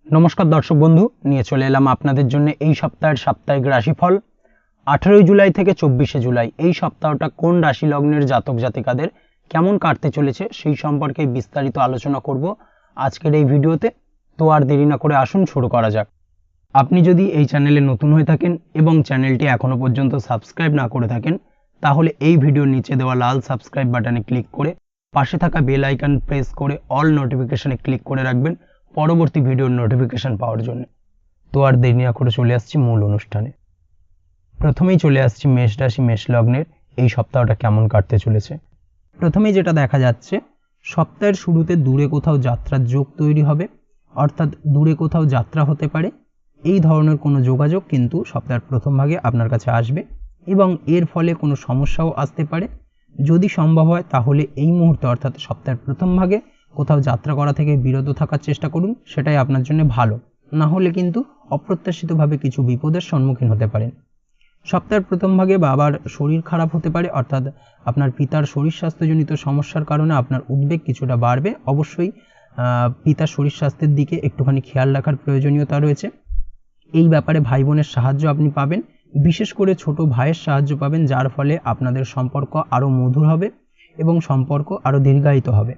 नमस्कार दर्शक बंधु নিয়ে চলে এলাম আপনাদের জন্য এই সপ্তাহের সাপ্তাহিক রাশিফল 18 জুলাই থেকে 24 জুলাই এই সপ্তাহটা কোন রাশি লগ্নের জাতক জাতিকাদের কেমন কাটতে চলেছে সেই সম্পর্কে বিস্তারিত আলোচনা করব আজকের এই ভিডিওতে। তো আর দেরি না করে আসুন শুরু করা যাক। আপনি যদি এই চ্যানেলে নতুন হয়ে থাকেন এবং চ্যানেলটি এখনো পর্যন্ত সাবস্ক্রাইব না করে থাকেন তাহলে এই ভিডিওর নিচে দেওয়া লাল সাবস্ক্রাইব বাটনে ক্লিক করে পাশে থাকা বেল আইকন প্রেস করে অল নোটিফিকেশনে ক্লিক করে রাখবেন পরবর্তী ভিডিওর নোটিফিকেশন পাওয়ার জন্য। তো আর দেরি না করে চলে আসছি মূল অনুষ্ঠানে। প্রথমেই চলে আসছি মেষ রাশি মেষ লগ্নের এই সপ্তাহটা কেমন কাটতে চলেছে। প্রথমেই যেটা দেখা যাচ্ছে সপ্তাহের শুরুতে দূরে কোথাও যাত্রার যোগ তৈরি হবে, অর্থাৎ দূরে কোথাও যাত্রা হতে পারে। এই ধরনের কোনো যোগাযোগ কিন্তু সপ্তাহের প্রথম ভাগে আপনার কাছে আসবে এবং এর ফলে কোনো সমস্যাও আসতে পারে। যদি সম্ভব হয় তাহলে এই মুহূর্তে অর্থাৎ সপ্তাহের প্রথম ভাগে কোথাও যাত্রা করা থেকে বিরত থাকার চেষ্টা করুন, সেটাই আপনার জন্য ভালো। না হলে কিন্তু অপ্রত্যাশিতভাবে কিছু বিপদের সম্মুখীন হতে পারেন। সপ্তাহের প্রথম ভাগে বাবার শরীর খারাপ হতে পারে, অর্থাৎ আপনার পিতার শরীর স্বাস্থ্যজনিত সমস্যার কারণে আপনার উদ্বেগ কিছুটা বাড়বে। অবশ্যই পিতার শরীর স্বাস্থ্যের দিকে একটুখানি খেয়াল রাখার প্রয়োজনীয়তা রয়েছে। এই ব্যাপারে ভাই বোনের সাহায্য আপনি পাবেন, বিশেষ করে ছোট ভাইয়ের সাহায্য পাবেন, যার ফলে আপনাদের সম্পর্ক আরও মধুর হবে এবং সম্পর্ক আরও দীর্ঘায়িত হবে।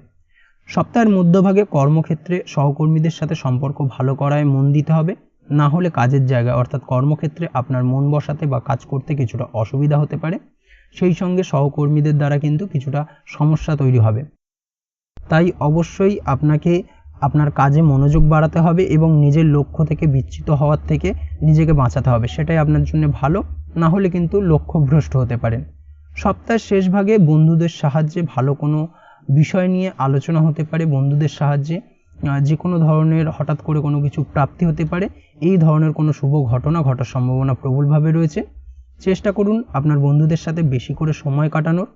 সপ্তাহের মধ্যভাগে কর্মক্ষেত্রে সহকর্মীদের সাথে সম্পর্ক ভালো করায় মন দিতে হবে, না হলে কাজের জায়গায় অর্থাৎ কর্মক্ষেত্রে আপনার মন বসাতে বা কাজ করতে কিছুটা অসুবিধা হতে পারে। সেই সঙ্গে সহকর্মীদের দ্বারা কিন্তু কিছুটা সমস্যা তৈরি হবে। তাই অবশ্যই আপনাকে আপনার কাজে মনোযোগ বাড়াতে হবে এবং নিজের লক্ষ্য থেকে বিচ্যুত হওয়ার থেকে নিজেকে বাঁচাতে হবে, সেটাই আপনার জন্য ভালো। না হলে কিন্তু লক্ষ্যভ্রষ্ট হতে পারেন। সপ্তাহের শেষ ভাগে বন্ধুদের সাহায্যে ভালো কোনো বিষয় নিয়ে আলোচনা হতে পারে। বন্ধুদের সাহায্যে যে কোনো ধরনের হঠাৎ করে কোনো কিছু প্রাপ্তি হতে পারে। এই ধরনের কোনো শুভ ঘটনা ঘটার সম্ভাবনা প্রবলভাবে রয়েছে। চেষ্টা করুন আপনার বন্ধুদের সাথে বেশি করে সময় কাটানোর।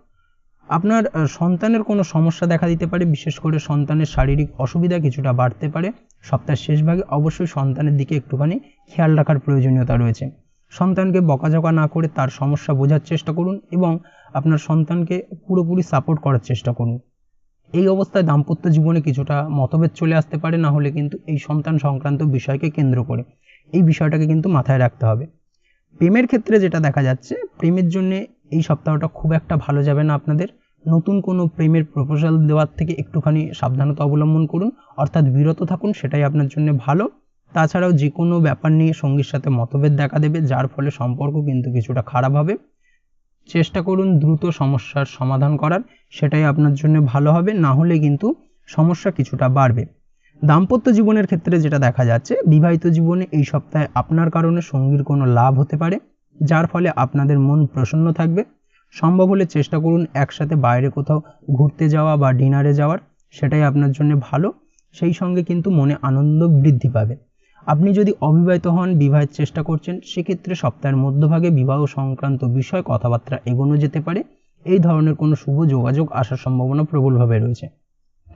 আপনার সন্তানের কোনো সমস্যা দেখা দিতে পারে, বিশেষ করে সন্তানের শারীরিক অসুবিধা কিছুটা বাড়তে পারে। সপ্তাহের শেষ ভাগে অবশ্যই সন্তানের দিকে একটুখানি খেয়াল রাখার প্রয়োজনীয়তা রয়েছে। সন্তানকে বকাঝকা না করে তার সমস্যা বোঝার চেষ্টা করুন এবং আপনার সন্তানকে পুরোপুরি সাপোর্ট করার চেষ্টা করুন। এই অবস্থায় দাম্পত্য জীবনে কিছুটা মতভেদ চলে আসতে পারে, না হলে কিন্তু এই সন্তান সংক্রান্ত বিষয়কে কেন্দ্র করে এই বিষয়টাকে কিন্তু মাথায় রাখতে হবে। প্রেমের ক্ষেত্রে যেটা দেখা যাচ্ছে প্রেমের জন্য এই সপ্তাহটা খুব একটা ভালো যাবে না আপনাদের। নতুন কোনো প্রেমের প্রপোজাল দেওয়ার থেকে একটুখানি সাবধানতা অবলম্বন করুন, অর্থাৎ বিরত থাকুন, সেটাই আপনার জন্য ভালো। তাছাড়াও যে কোনো ব্যাপার নিয়ে সঙ্গীর সাথে মতভেদ দেখা দেবে, যার ফলে সম্পর্ক কিন্তু কিছুটা খারাপ হবে। চেষ্টা করুন দ্রুত সমস্যার সমাধান করার, সেটাই আপনার জন্য ভালো হবে। না হলে কিন্তু সমস্যা কিছুটা বাড়বে। দাম্পত্য জীবনের ক্ষেত্রে যেটা দেখা যাচ্ছে বিবাহিত জীবনে এই সপ্তাহে আপনার কারণে সঙ্গীর কোনো লাভ হতে পারে, যার ফলে আপনাদের মন প্রসন্ন থাকবে। সম্ভব হলে চেষ্টা করুন একসাথে বাইরে কোথাও ঘুরতে যাওয়া বা ডিনারে যাওয়ার, সেটাই আপনার জন্য ভালো। সেই সঙ্গে কিন্তু মনে আনন্দ বৃদ্ধি পাবে। আপনি যদি অবিবাহিত হন, বিবাহের চেষ্টা করছেন, সেক্ষেত্রে সপ্তাহের মধ্যভাগে বিবাহ সংক্রান্ত বিষয় কথাবার্তা এগোনো যেতে পারে। এই ধরনের কোনো শুভ যোগাযোগ আসার সম্ভাবনা প্রবলভাবে রয়েছে।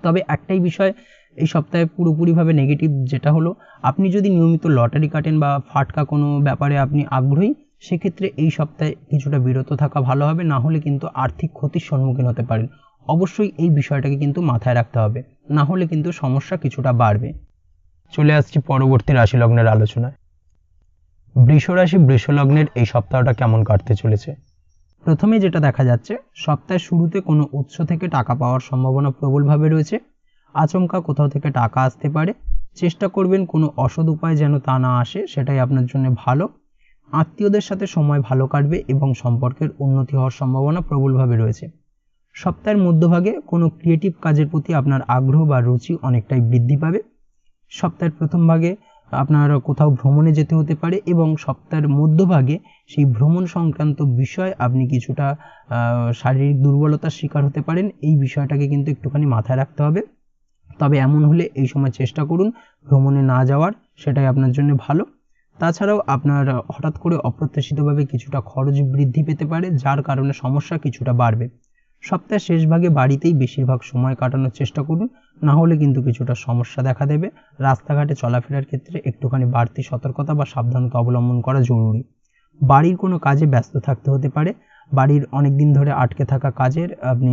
তবে একটাই বিষয় এই সপ্তাহে পুরোপুরিভাবে নেগেটিভ, যেটা হলো আপনি যদি নিয়মিত লটারি কাটেন বা ফাটকা কোনো ব্যাপারে আপনি আগ্রহী, সেক্ষেত্রে এই সপ্তাহে কিছুটা বিরত থাকা ভালো হবে। না হলে কিন্তু আর্থিক ক্ষতির সম্মুখীন হতে পারেন। অবশ্যই এই বিষয়টাকে কিন্তু মাথায় রাখতে হবে, না হলে কিন্তু সমস্যা কিছুটা বাড়বে। চলে আসছি পরবর্তী রাশি লগ্নের আলোচনায়। বৃষ রাশি বৃষ লগ্নের এই সপ্তাহটা কেমন কাটতে চলেছে। প্রথমে যেটা দেখা যাচ্ছে সপ্তাহের শুরুতে কোনো উৎস থেকে টাকা পাওয়ার সম্ভাবনা প্রবলভাবে রয়েছে। আচমকা কোথাও থেকে টাকা আসতে পারে। চেষ্টা করবেন কোনো অসৎ উপায় যেন তা না আসে, সেটাই আপনার জন্য ভালো। আত্মীয়দের সাথে সময় ভালো কাটবে এবং সম্পর্কের উন্নতি হওয়ার সম্ভাবনা প্রবলভাবে রয়েছে। সপ্তাহের মধ্যভাগে কোনো ক্রিয়েটিভ কাজের প্রতি আপনার আগ্রহ বা রুচি অনেকটাই বৃদ্ধি পাবে। সপ্তাহের প্রথম ভাগে আপনার কোথাও ভ্রমণে যেতে হতে পারে এবং সপ্তাহের মধ্যভাগে সেই ভ্রমণ সংক্রান্ত বিষয় আপনি কিছুটা শারীরিক দুর্বলতার শিকার হতে পারেন। এই বিষয়টাকে কিন্তু একটুখানি মাথায় রাখতে হবে। তবে এমন হলে এই সময় চেষ্টা করুন ভ্রমণে না যাওয়ার, সেটাই আপনার জন্য ভালো। তাছাড়াও আপনার হঠাৎ করে অপ্রত্যাশিতভাবে কিছুটা খরচ বৃদ্ধি পেতে পারে, যার কারণে সমস্যা কিছুটা বাড়বে। সপ্তাহের শেষ ভাগে বাড়িতেই বেশিরভাগ সময় কাটানোর চেষ্টা করুন, না হলে কিন্তু কিছুটা সমস্যা দেখা দেবে। রাস্তাঘাটে চলাফেরার ক্ষেত্রে একটুখানি বাড়তি সতর্কতা বা সাবধানতা অবলম্বন করা জরুরি। বাড়ির কোনো কাজে ব্যস্ত থাকতে হতে পারে। বাড়ির অনেক দিন ধরে আটকে থাকা কাজের আপনি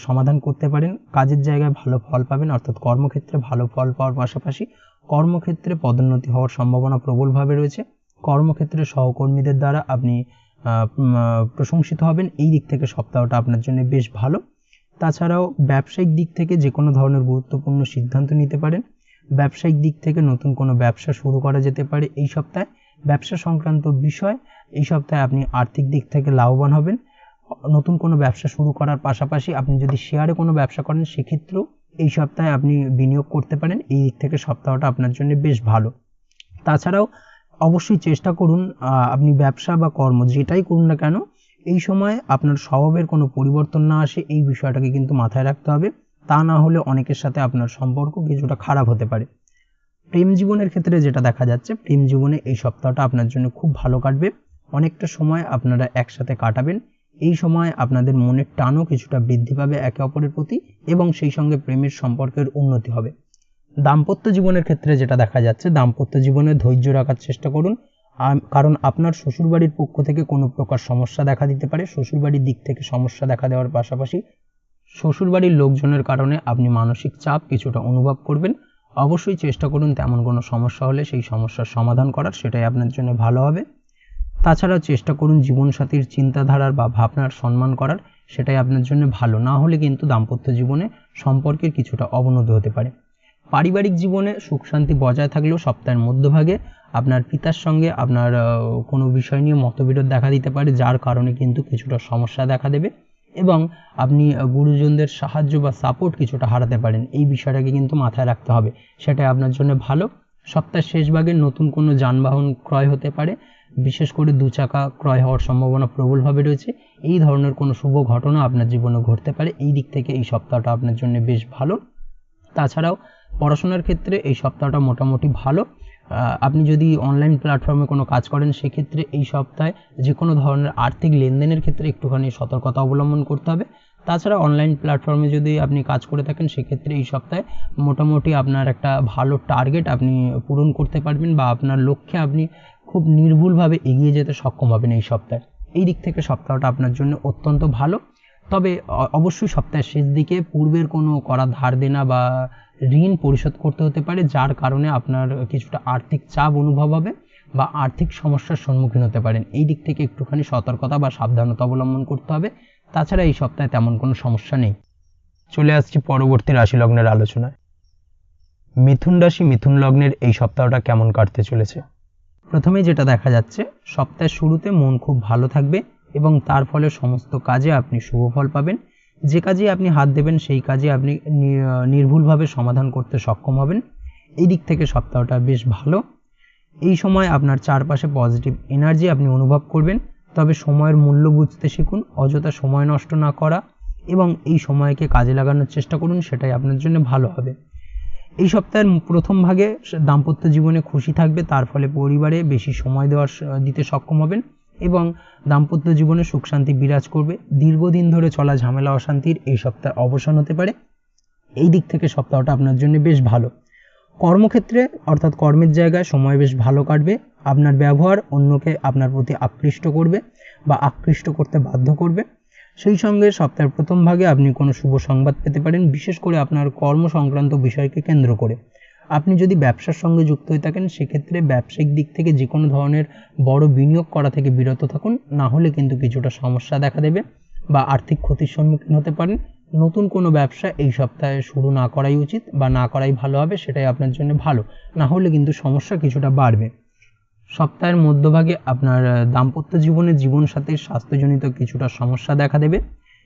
সমাধান করতে পারেন। কাজের জায়গায় ভালো ফল পাবেন, অর্থাৎ কর্মক্ষেত্রে ভালো ফল পাওয়ার পাশাপাশি কর্মক্ষেত্রে পদোন্নতি হওয়ার সম্ভাবনা প্রবলভাবে রয়েছে। কর্মক্ষেত্রে সহকর্মীদের দ্বারা আপনি প্রশংসিত হবেন। এই দিক থেকে সপ্তাহটা আপনার জন্য বেশ ভালো। তাছাড়াও ব্যবসায়িক দিক থেকে যে কোনো ধরনের গুরুত্বপূর্ণ সিদ্ধান্ত নিতে পারেন। ব্যবসায়িক দিক থেকে নতুন কোনো ব্যবসা শুরু করা যেতে পারে এই সপ্তাহে। ব্যবসা সংক্রান্ত বিষয় এই সপ্তাহে আপনি আর্থিক দিক থেকে লাভবান হবেন। নতুন কোনো ব্যবসা শুরু করার পাশাপাশি আপনি যদি শেয়ারে কোনো ব্যবসা করেন সেক্ষেত্রেও এই সপ্তাহে আপনি বিনিয়োগ করতে পারেন। এই দিক থেকে সপ্তাহটা আপনার জন্য বেশ ভালো। তাছাড়াও অবশ্যই চেষ্টা করুন আপনি ব্যবসা বা কর্ম যেটাই করুন না কেন এই সময় আপনার স্বভাবের কোনো পরিবর্তন না আসে, এই বিষয়টাকে কিন্তু মাথায় রাখতে হবে। তা না হলে অনেকের সাথে আপনার সম্পর্ক কিছুটা খারাপ হতে পারে। প্রেম জীবনের ক্ষেত্রে যেটা দেখা যাচ্ছে, প্রেম জীবনে এই সপ্তাহটা আপনার জন্য খুব ভালো কাটবে। অনেকটা সময় আপনারা একসাথে কাটাবেন। এই সময় আপনাদের মনের টানও কিছুটা বৃদ্ধি পাবে একে অপরের প্রতি এবং সেই সঙ্গে প্রেমের সম্পর্কের উন্নতি হবে। দাম্পত্য জীবনের ক্ষেত্রে যেটা দেখা যাচ্ছে, দাম্পত্য জীবনে ধৈর্য রাখার চেষ্টা করুন, কারণ আপনার শ্বশুরবাড়ির পক্ষ থেকে কোনো প্রকার সমস্যা দেখা দিতে পারে। শ্বশুরবাড়ির দিক থেকে সমস্যা দেখা দেওয়ার পাশাপাশি শ্বশুরবাড়ির লোকজনের কারণে আপনি মানসিক চাপ কিছুটা অনুভব করবেন। অবশ্যই চেষ্টা করুন তেমন কোনো সমস্যা হলে সেই সমস্যার সমাধান করার, সেটাই আপনার জন্য ভালো হবে। তাছাড়াও চেষ্টা করুন জীবনসাথীর চিন্তাধারার বা ভাবনার সম্মান করার, সেটাই আপনার জন্য ভালো। না হলে কিন্তু দাম্পত্য জীবনে সম্পর্কের কিছুটা অবনতি হতে পারে। পারিবারিক জীবনে সুখ শান্তি বজায় থাকলেও সপ্তাহের মধ্যভাগে আপনার পিতার সঙ্গে আপনার কোনো বিষয় নিয়ে মতবিরোধ দেখা দিতে পারে, যার কারণে কিন্তু কিছুটা সমস্যা দেখা দেবে এবং আপনি গুরুজনদের সাহায্য বা সাপোর্ট কিছুটা হারাতে পারেন। এই বিষয়টাকে কিন্তু মাথায় রাখতে হবে, সেটাই আপনার জন্য ভালো। সপ্তাহের শেষ ভাগে নতুন কোনো যানবাহন ক্রয় হতে পারে, বিশেষ করে 2 চাকা ক্রয় হওয়ার সম্ভাবনা প্রবলভাবে রয়েছে। এই ধরনের কোনো শুভ ঘটনা আপনার জীবনে ঘটতে পারে। এই দিক থেকে এই সপ্তাহটা আপনার জন্য বেশ ভালো। তাছাড়াও পড়াশোনার ক্ষেত্রে এই সপ্তাহটা মোটামুটি ভালো। আপনি যদি অনলাইন প্ল্যাটফর্মে কোনো কাজ করেন সেক্ষেত্রে এই সপ্তাহে যে কোনো ধরনের আর্থিক লেনদেনের ক্ষেত্রে একটুখানি সতর্কতা অবলম্বন করতে হবে। তাছাড়া অনলাইন প্ল্যাটফর্মে যদি আপনি কাজ করে থাকেন সেক্ষেত্রে এই সপ্তাহে মোটামুটি আপনার একটা ভালো টার্গেট আপনি পূরণ করতে পারবেন বা আপনার লক্ষ্যে আপনি খুব নির্ভুলভাবে এগিয়ে যেতে সক্ষম হবেন এই সপ্তাহে। এই দিক থেকে সপ্তাহটা আপনার জন্য অত্যন্ত ভালো। তবে অবশ্যই সপ্তাহের শেষ দিকে পূর্বের কোনো করা ধার দেনা বা ঋণ পরিশোধ করতে হতে পারে, যার কারণে আপনার কিছুটা আর্থিক চাপ অনুভব হবে বা আর্থিক সমস্যার সম্মুখীন হতে পারেন। এই দিক থেকে একটুখানি সতর্কতা বা সাবধানতা অবলম্বন করতে হবে। তাছাড়া এই সপ্তাহে তেমন কোনো সমস্যা নেই। চলে আসছি পরবর্তী রাশি লগ্নের আলোচনায়। মিথুন রাশি মিথুন লগ্নের এই সপ্তাহটা কেমন কাটতে চলেছে। প্রথমে যেটা দেখা যাচ্ছে, সপ্তাহের শুরুতে মন খুব ভালো থাকবে এবং তার ফলে সমস্ত কাজে আপনি শুভ ফল পাবেন। যে কাজে আপনি হাত দেবেন সেই কাজে আপনি নির্ভুলভাবে সমাধান করতে সক্ষম হবেন। এই দিক থেকে সপ্তাহটা বেশ ভালো। এই সময় আপনার চারপাশে পজিটিভ এনার্জি আপনি অনুভব করবেন। তবে সময়ের মূল্য বুঝতে শিখুন, অযথা সময় নষ্ট না করা এবং এই সময়কে কাজে লাগানোর চেষ্টা করুন, সেটাই আপনার জন্য ভালো হবে। এই সপ্তাহের প্রথম ভাগে দাম্পত্য জীবনে খুশি থাকবে, তার ফলে পরিবারে বেশি সময় দিতে সক্ষম হবেন এবং দাম্পত্য জীবনে সুখ শান্তি বিরাজ করবে। দীর্ঘদিন ধরে চলা ঝামেলা অশান্তির এই সপ্তাহে অবসান হতে পারে। এই দিক থেকে সপ্তাহটা আপনার জন্য বেশ ভালো। কর্মক্ষেত্রে অর্থাৎ কর্মের জায়গায় সময় বেশ ভালো কাটবে। আপনার ব্যবহার অন্যকে আপনার প্রতি আকৃষ্ট করবে বা আকৃষ্ট করতে বাধ্য করবে। সেই সঙ্গে সপ্তাহের প্রথম ভাগে আপনি কোনো শুভ সংবাদ পেতে পারেন, বিশেষ করে আপনার কর্ম সংক্রান্ত বিষয়কে কেন্দ্র করে। আপনি যদি ব্যবসার সঙ্গে যুক্ত হয়ে থাকেন সেক্ষেত্রে ব্যবসায়িক দিক থেকে যে কোনো ধরনের বড় বিনিয়োগ করা থেকে বিরত থাকুন, না হলে কিন্তু কিছুটা সমস্যা দেখা দেবে বা আর্থিক ক্ষতির সম্মুখীন হতে পারেন। নতুন কোনো ব্যবসা এই সপ্তাহে শুরু না করাই উচিত বা না করাই ভালো হবে, সেটাই আপনার জন্য ভালো। না হলে কিন্তু সমস্যা কিছুটা বাড়বে। সপ্তাহের মধ্যভাগে আপনার দাম্পত্য জীবনে জীবনসাথীর স্বাস্থ্যজনিত কিছুটা সমস্যা দেখা দেবে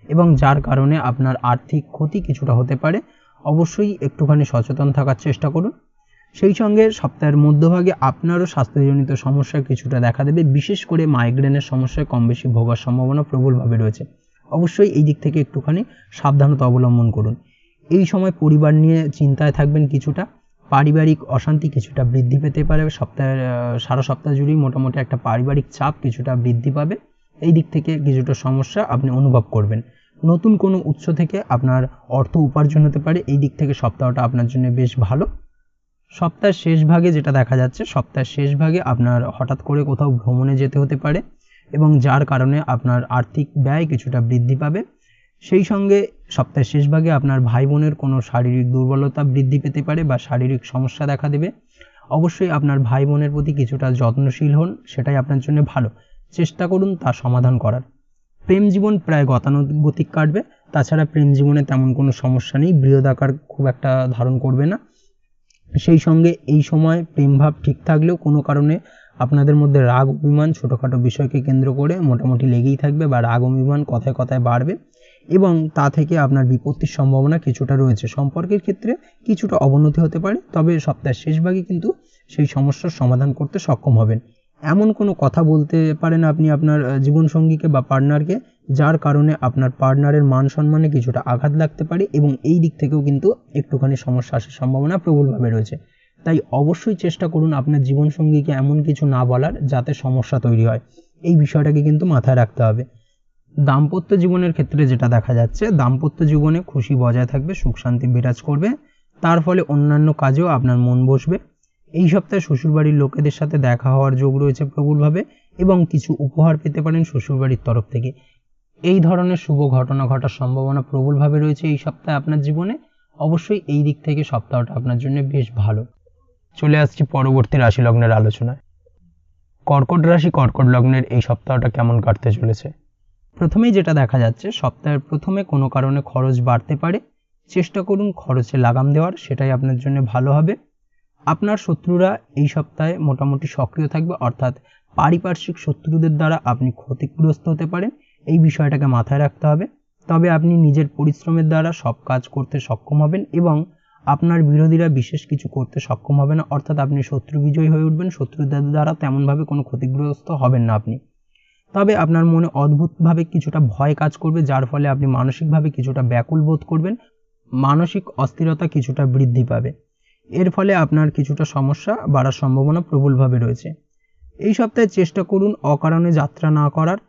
এবং যার কারণে আপনার আর্থিক ক্ষতি কিছুটা হতে পারে। অবশ্যই একটুখানি সচেতন থাকার চেষ্টা করুন। সেই সঙ্গে সপ্তাহের মধ্যভাগে আপনারও স্বাস্থ্যজনিত সমস্যা কিছুটা দেখা দেবে, বিশেষ করে মাইগ্রেনের সমস্যায় কম বেশি ভোগার সম্ভাবনা প্রবলভাবে রয়েছে। অবশ্যই এই দিক থেকে একটুখানি সাবধানতা অবলম্বন করুন। এই সময় পরিবার নিয়ে চিন্তায় থাকবেন কিছুটা, পারিবারিক অশান্তি কিছুটা বৃদ্ধি পেতে পারে। সারা সপ্তাহ জুড়েই মোটামুটি একটা পারিবারিক চাপ কিছুটা বৃদ্ধি পাবে। এই দিক থেকে কিছুটা সমস্যা আপনি অনুভব করবেন। নতুন কোনো উৎস থেকে আপনার অর্থ উপার্জন হতে পারে। এই দিক থেকে সপ্তাহটা আপনার জন্য বেশ ভালো। সপ্তাহের শেষ ভাগে যেটা দেখা যাচ্ছে, সপ্তাহের শেষ ভাগে আপনার হঠাৎ করে কোথাও ভ্রমণে যেতে হতে পারে। এবং যার কারণে আপনার আর্থিক ব্যয় কিছুটা বৃদ্ধি পাবে। সেই সঙ্গে সপ্তাহের শেষ ভাগে আপনার ভাই বোনের কোনো শারীরিক দুর্বলতা বৃদ্ধি পেতে পারে বা শারীরিক সমস্যা দেখা দেবে। অবশ্যই আপনার ভাই বোনের প্রতি কিছুটা যত্নশীল হন, সেটাই আপনার জন্য ভালো। চেষ্টা করুন তার সমাধান করার। প্রেম জীবন প্রায় গতানুগতিক কাটবে। তাছাড়া প্রেম জীবনে তেমন কোনো সমস্যা নেই, বৃহদাকার খুব একটা ধারণ করবে না। সেই সঙ্গে এই সময় প্রেমভাব ঠিক থাকলেও কোনো কারণে আপনাদের মধ্যে রাগ অভিমান ছোটোখাটো বিষয়কে কেন্দ্র করে মোটামুটি লেগেই থাকবে বা রাগ অভিমান কথায় কথায় বাড়বে এবং তা থেকে আপনার বিপত্তির সম্ভাবনা কিছুটা রয়েছে। সম্পর্কের ক্ষেত্রে কিছুটা অবনতি হতে পারে, তবে সপ্তাহের শেষ ভাগে কিন্তু সেই সমস্যার সমাধান করতে সক্ষম হবেন। এমন কোনো কথা বলতে পারেন আপনি আপনার জীবনসঙ্গীকে বা পার্টনারকে, যার কারণে আপনার পার্টনারের মান সম্মানে কিছুটা আঘাত লাগতে পারে এবং এই দিক থেকেও কিন্তু একটুখানি সমস্যা আসার সম্ভাবনা প্রবলভাবে রয়েছে। তাই অবশ্যই চেষ্টা করুন আপনার জীবনসঙ্গীকে এমন কিছু না বলার যাতে সমস্যা তৈরি হয়। এই বিষয়টাকে কিন্তু মাথায় রাখতে হবে। দাম্পত্য জীবনের ক্ষেত্রে যেটা দেখা যাচ্ছে, দাম্পত্য জীবনে খুশি বজায় থাকবে, সুখ শান্তি বিরাজ করবে, তার ফলে অন্যান্য কাজেও আপনার মন বসবে। এই সপ্তাহে শ্বশুরবাড়ির লোকেদের সাথে দেখা হওয়ার যোগ রয়েছে প্রবলভাবে এবং কিছু উপহার পেতে পারেন শ্বশুরবাড়ির তরফ থেকে। এই ধরনের শুভ ঘটনা ঘটার সম্ভাবনা প্রবলভাবে রয়েছে এই সপ্তাহে আপনার জীবনে। অবশ্যই এই দিক থেকে সপ্তাহটা আপনার জন্য বেশ ভালো। চলে আসছি পরবর্তী রাশি লগ্নের আলোচনায়। কর্কট রাশি কর্কট লগ্নের এই সপ্তাহটা কেমন কাটতে চলেছে? প্রথমেই যেটা দেখা যাচ্ছে, সপ্তাহের প্রথমে কোনো কারণে খরচ বাড়তে পারে। চেষ্টা করুন খরচে লাগাম দেওয়ার, সেটাই আপনার জন্য ভালো হবে। আপনার শত্রুরা এই সপ্তাহে মোটামুটি সক্রিয় থাকবে, অর্থাৎ পারিপার্শ্বিক শত্রুদের দ্বারা আপনি ক্ষতিগ্রস্ত হতে পারেন। এই বিষয়টাকে মাথায় রাখতে হবে। তবে আপনি নিজের পরিশ্রমের দ্বারা সব কাজ করতে সক্ষম হবেন এবং আপনার বিরোধীরা বিশেষ কিছু করতে সক্ষম হবে না, অর্থাৎ আপনি শত্রু বিজয়ী হয়ে উঠবেন। শত্রুদের দ্বারা তেমনভাবে কোনো ক্ষতিগ্রস্ত হবেন না আপনি। তবে আপনার মনে অদ্ভুতভাবে কিছুটা ভয় কাজ করবে, যার ফলে আপনি মানসিকভাবে কিছুটা ব্যাকুল বোধ করবেন, মানসিক অস্থিরতা কিছুটা বৃদ্ধি পাবে। এর ফলে আপনার কিছুটা সমস্যা বাড়ার সম্ভাবনা প্রবলভাবে রয়েছে। এই সপ্তাহে চেষ্টা করুন অকারণে যাত্রা না করার।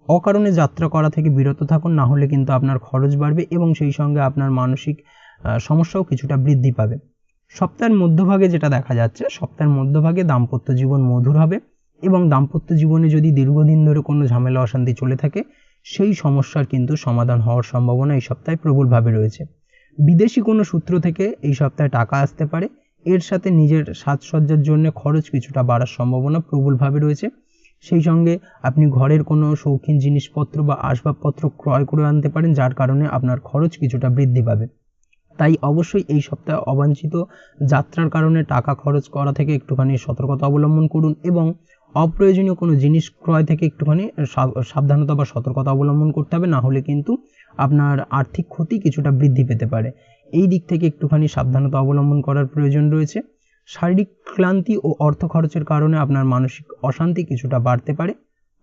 অকারণে যাত্রা করা থেকে বিরত থাকুন, না হলে কিন্তু আপনার খরচ বাড়বে এবং সেই সঙ্গে আপনার মানসিক সমস্যাও কিছুটা বৃদ্ধি পাবে। সপ্তাহের মধ্যভাগে যেটা দেখা যাচ্ছে, সপ্তাহের মধ্যভাগে দাম্পত্য জীবন মধুর হবে এবং দাম্পত্য জীবনে যদি দীর্ঘদিন ধরে কোনো ঝামেলা অশান্তি চলে থাকে, সেই সমস্যার কিন্তু সমাধান হওয়ার সম্ভাবনা এই সপ্তাহে প্রবলভাবে রয়েছে। বিদেশি কোনো সূত্র থেকে এই সপ্তাহে টাকা আসতে পারে। এর সাথে নিজের সাজসজ্জার জন্য খরচ কিছুটা বাড়ার সম্ভাবনা প্রবলভাবে রয়েছে। সেই সঙ্গে আপনি ঘরের কোনো শৌখিন জিনিসপত্র বা আসবাবপত্র ক্রয় করে আনতে পারেন, যার কারণে আপনার খরচ কিছুটা বৃদ্ধি পাবে। তাই অবশ্যই এই সপ্তাহে অবাঞ্ছিত যাত্রার কারণে টাকা খরচ করা থেকে একটুখানি সতর্কতা অবলম্বন করুন এবং অপ্রয়োজনীয় কোনো জিনিস ক্রয় থেকে একটুখানি সাবধানতা বা সতর্কতা অবলম্বন করতে হবে, না হলে কিন্তু আপনার আর্থিক ক্ষতি কিছুটা বৃদ্ধি পেতে পারে। এই দিক থেকে একটুখানি সাবধানতা অবলম্বন করার প্রয়োজন রয়েছে। শারীরিক ক্লান্তি ও অর্থ খরচের কারণে আপনার মানসিক অশান্তি কিছুটা বাড়তে পারে।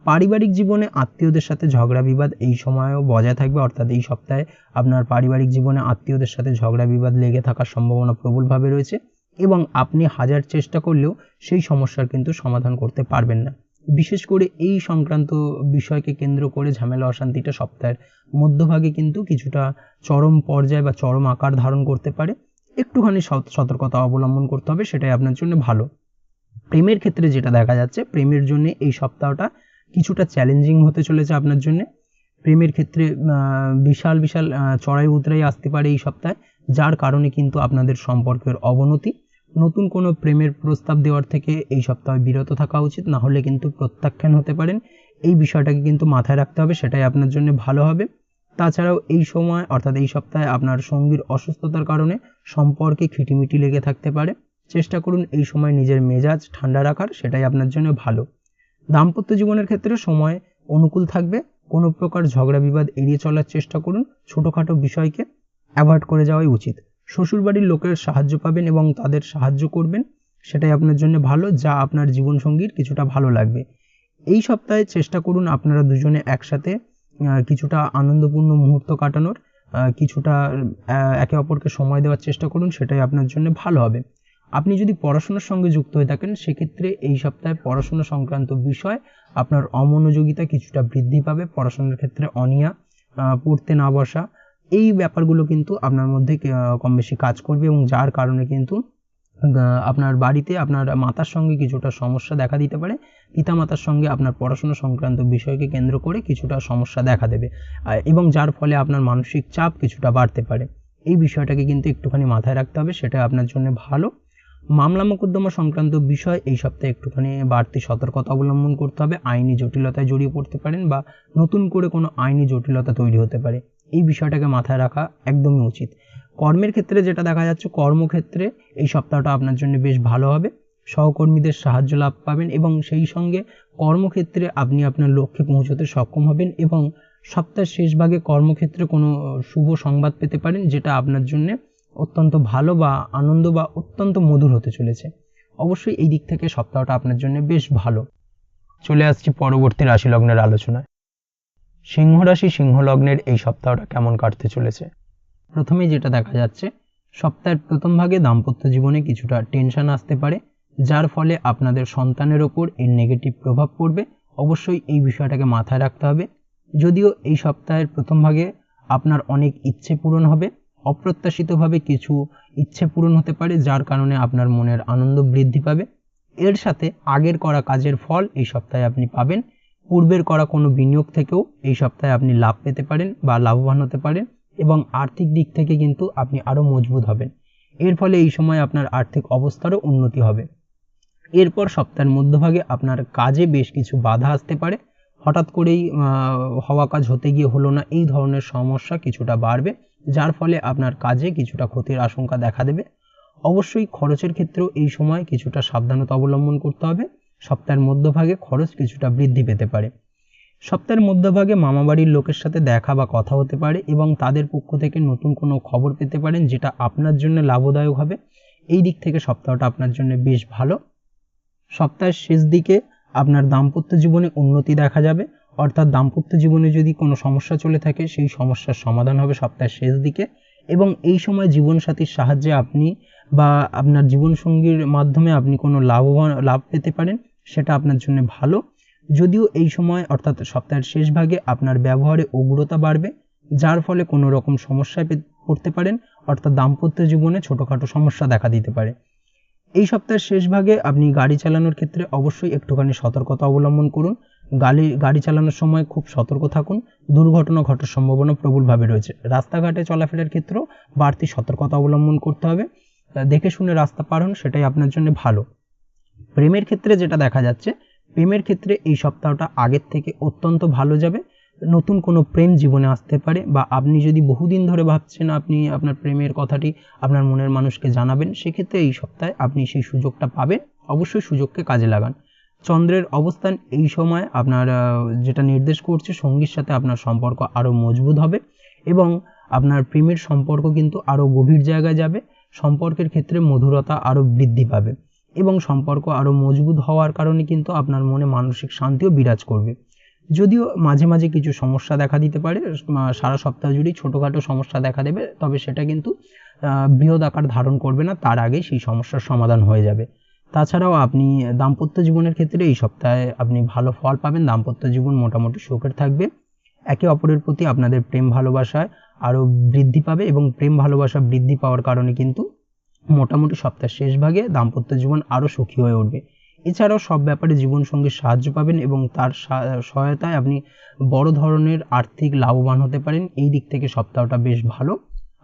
পারিবারিক জীবনে আত্মীয়দের সাথে ঝগড়া বিবাদ এই সময়েও বজায় থাকবে, অর্থাৎ এই সপ্তাহে আপনার পারিবারিক জীবনে আত্মীয়দের সাথে ঝগড়া বিবাদ লেগে থাকার সম্ভাবনা প্রবলভাবে রয়েছে এবং আপনি হাজার চেষ্টা করলেও সেই সমস্যার কিন্তু সমাধান করতে পারবেন না। বিশেষ করে এই সংক্রান্ত বিষয়কে কেন্দ্র করে ঝামেলা অশান্তিটা সপ্তাহের মধ্যভাগে কিন্তু কিছুটা চরম পর্যায়ে বা চরম আকার ধারণ করতে পারে। একটুখানি সতর্কতা অবলম্বন করতে হবে, সেটাই আপনার জন্য ভালো। প্রেমের ক্ষেত্রে যেটা দেখা যাচ্ছে, প্রেমের জন্য এই সপ্তাহটা কিছুটা চ্যালেঞ্জিং হতে চলেছে আপনার জন্য। প্রেমের ক্ষেত্রে বিশাল বিশাল চড়াই উতরাই আসতে পারে এই সপ্তাহে, যার কারণে কিন্তু আপনাদের সম্পর্কের অবনতি। নতুন কোনো প্রেমের প্রস্তাব দেওয়ার থেকে এই সপ্তাহে বিরত থাকা উচিত, না হলে কিন্তু প্রত্যাখ্যান হতে পারেন। এই বিষয়টাকে কিন্তু মাথায় রাখতে হবে, সেটাই আপনার জন্য ভালো হবে। তাছাড়াও এই সময় অর্থাৎ এই সপ্তাহে আপনার সঙ্গীর অসুস্থতার কারণে সম্পর্কে খিটিমিটি লেগে থাকতে পারে। চেষ্টা করুন এই সময় নিজের মেজাজ ঠান্ডা রাখার, সেটাই আপনার জন্য ভালো। দাম্পত্য জীবনের ক্ষেত্রে সময় অনুকূল থাকবে। কোনো প্রকার ঝগড়া বিবাদ এড়িয়ে চলার চেষ্টা করুন, ছোটোখাটো বিষয়কে অ্যাভয়েড করে যাওয়াই উচিত। শ্বশুরবাড়ির লোকের সাহায্য পাবেন এবং তাদের সাহায্য করবেন, সেটাই আপনার জন্য ভালো, যা আপনার জীবনসঙ্গীর কিছুটা ভালো লাগবে। এই সপ্তাহে চেষ্টা করুন আপনারা দুজনে একসাথে কিছুটা আনন্দপূর্ণ মুহূর্ত কাটানোর, কিছুটা একে অপরকে সময় দেওয়ার চেষ্টা করুন, সেটাই আপনার জন্য ভালো হবে। আপনি যদি পড়াশোনার সঙ্গে যুক্ত হয়ে থাকেন, সেক্ষেত্রে এই সপ্তাহে পড়াশোনা সংক্রান্ত বিষয় আপনার অমনোযোগিতা কিছুটা বৃদ্ধি পাবে। পড়াশোনার ক্ষেত্রে অনীহা, পড়তে না বসা, এই ব্যাপারগুলো কিন্তু আপনার মধ্যে কম বেশি কাজ করবে এবং যার কারণে কিন্তু আপনার বাড়িতে আপনার মাতার সঙ্গে কিছুটা সমস্যা দেখা দিতে পারে। পিতামাতার সঙ্গে আপনার পড়াশোনা সংক্রান্ত বিষয়কে কেন্দ্র করে কিছুটা সমস্যা দেখা দেবে এবং যার ফলে আপনার মানসিক চাপ কিছুটা বাড়তে পারে। এই বিষয়টাকে কিন্তু একটুখানি মাথায় রাখতে হবে, সেটা আপনার জন্য ভালো। মামলা মোকদ্দমা সংক্রান্ত বিষয় এই সপ্তাহে একটুখানি বাড়তি সতর্কতা অবলম্বন করতে হবে। আইনি জটিলতায় জড়িয়ে পড়তে পারেন বা নতুন করে কোনো আইনি জটিলতা তৈরি হতে পারে, এই বিষয়টাকে মাথায় রাখা একদমই উচিত। কর্মের ক্ষেত্রে যেটা দেখা যাচ্ছে, কর্মক্ষেত্রে এই সপ্তাহটা আপনার জন্য বেশ ভালো হবে। সহকর্মীদের সাহায্য লাভ পাবেন এবং সেই সঙ্গে কর্মক্ষেত্রে আপনি আপনার লক্ষ্যে পৌঁছতে সক্ষম হবেন এবং সপ্তাহের শেষ ভাগে কর্মক্ষেত্রে কোনো শুভ সংবাদ পেতে পারেন, যেটা আপনার জন্য অত্যন্ত ভালো বা আনন্দ বা অত্যন্ত মধুর হতে চলেছে। অবশ্যই এই দিক থেকে সপ্তাহটা আপনার জন্য বেশ ভালো। চলে আসছি পরবর্তী রাশি লগ্নের আলোচনায়। সিংহ রাশি সিংহ লগ্নের এই সপ্তাহটা কেমন কাটতে চলেছে? প্রথমেই যেটা দেখা যাচ্ছে, সপ্তাহের প্রথম ভাগে দাম্পত্য জীবনে কিছুটা টেনশন আসতে পারে, যার ফলে আপনাদের সন্তানের ওপর এর নেগেটিভ প্রভাব পড়বে। অবশ্যই এই বিষয়টাকে মাথায় রাখতে হবে। যদিও এই সপ্তাহের প্রথম ভাগে আপনার অনেক ইচ্ছে পূরণ হবে, অপ্রত্যাশিতভাবে কিছু ইচ্ছে পূরণ হতে পারে, যার কারণে আপনার মনের আনন্দ বৃদ্ধি পাবে। এর সাথে আগের করা কাজের ফল এই সপ্তাহে আপনি পাবেন। পূর্বের করা কোনো বিনিয়োগ থেকেও এই সপ্তাহে আপনি লাভ পেতে পারেন বা লাভবান হতে পারেন এবং আর্থিক দিক থেকে কিন্তু আপনি আরও মজবুত হবেন। এর ফলে এই সময় আপনার আর্থিক অবস্থারও উন্নতি হবে। এরপর সপ্তাহের মধ্যভাগে আপনার কাজে বেশ কিছু বাধা আসতে পারে। হঠাৎ করেই হওয়া কাজ হতে গিয়ে হলো না, এই ধরনের সমস্যা কিছুটা বাড়বে, যার ফলে আপনার কাজে কিছুটা ক্ষতির আশঙ্কা দেখা দেবে। অবশ্যই খরচের ক্ষেত্রেও এই সময় কিছুটা সাবধানতা অবলম্বন করতে হবে। সপ্তাহের মধ্যভাগে খরচ কিছুটা বৃদ্ধি পেতে পারে। সপ্তাহের মধ্যভাগে মামাবাড়ির লোকের সাথে দেখা বা কথা হতে পারে এবং তাদের পক্ষ থেকে নতুন কোনো খবর পেতে পারেন, যেটা আপনার জন্য লাভদায়ক হবে। এই দিক থেকে সপ্তাহটা আপনার জন্য বেশ ভালো। সপ্তাহের শেষ দিকে আপনার দাম্পত্য জীবনে উন্নতি দেখা যাবে, অর্থাৎ দাম্পত্য জীবনে যদি কোনো সমস্যা চলে থাকে সেই সমস্যার সমাধান হবে সপ্তাহের শেষ দিকে এবং এই সময় জীবনসাথীর সাহায্যে আপনি বা আপনার জীবনসঙ্গীর মাধ্যমে আপনি কোনো লাভ পেতে পারেন, সেটা আপনার জন্য ভালো। যদিও এই সময় অর্থাৎ সপ্তাহের শেষ ভাগে আপনার ব্যবহারে উগ্রতা বাড়বে, যার ফলে কোনো রকম সমস্যায় পড়তে পারেন, অর্থাৎ দাম্পত্য জীবনে ছোটোখাটো সমস্যা দেখা দিতে পারে। এই সপ্তাহের শেষ ভাগে আপনি গাড়ি চালানোর ক্ষেত্রে অবশ্যই একটুখানি সতর্কতা অবলম্বন করুন। গাড়ি চালানোর সময় খুব সতর্ক থাকুন, দুর্ঘটনা ঘটার সম্ভাবনা প্রবলভাবে রয়েছে। রাস্তাঘাটে চলাফেরার ক্ষেত্রেও বাড়তি সতর্কতা অবলম্বন করতে হবে, দেখে শুনে রাস্তা পার হন, সেটাই আপনার জন্য ভালো। প্রেমের ক্ষেত্রে যেটা দেখা যাচ্ছে, প্রেমের ক্ষেত্রে এই সপ্তাহটা আগের থেকে অত্যন্ত ভালো যাবে। নতুন কোনো প্রেম জীবনে আসতে পারে বা আপনি যদি বহুদিন ধরে ভাবছেন আপনি আপনার প্রেমের কথাটি আপনার মনের মানুষকে জানাবেন, সেক্ষেত্রে এই সপ্তাহে আপনি সেই সুযোগটা পাবেন। অবশ্যই সুযোগকে কাজে লাগান। চন্দ্রের অবস্থান এই সময় আপনার যেটা নির্দেশ করছে, সঙ্গীর সাথে আপনার সম্পর্ক আরও মজবুত হবে এবং আপনার প্রেমের সম্পর্ক কিন্তু আরও গভীর জায়গায় যাবে। সম্পর্কের ক্ষেত্রে মধুরতা আরও বৃদ্ধি পাবে এবং সম্পর্ক আরও মজবুত হওয়ার কারণে কিন্তু আপনার মনে মানসিক শান্তিও বিরাজ করবে। যদিও মাঝে মাঝে কিছু সমস্যা দেখা দিতে পারে, সারা সপ্তাহ জুড়েই ছোটোখাটো সমস্যা দেখা দেবে, তবে সেটা কিন্তু বৃহৎ আকার ধারণ করবে না, তার আগেই সেই সমস্যার সমাধান হয়ে যাবে। তাছাড়াও আপনি দাম্পত্য জীবনের ক্ষেত্রে এই সপ্তাহে আপনি ভালো ফল পাবেন। দাম্পত্য জীবন মোটামুটি সুখের থাকবে। একে অপরের প্রতি আপনাদের প্রেম ভালোবাসায় আরও বৃদ্ধি পাবে এবং প্রেম ভালোবাসা বৃদ্ধি পাওয়ার কারণে কিন্তু মোটামুটি সপ্তাহের শেষ ভাগে দাম্পত্য জীবন আরও সুখী হয়ে উঠবে। এছাড়াও সব ব্যাপারে জীবনসঙ্গীর সাহায্য পাবেন এবং তার সহায়তায় আপনি বড় ধরনের আর্থিক লাভবান হতে পারেন। এই দিক থেকে সপ্তাহটা বেশ ভালো।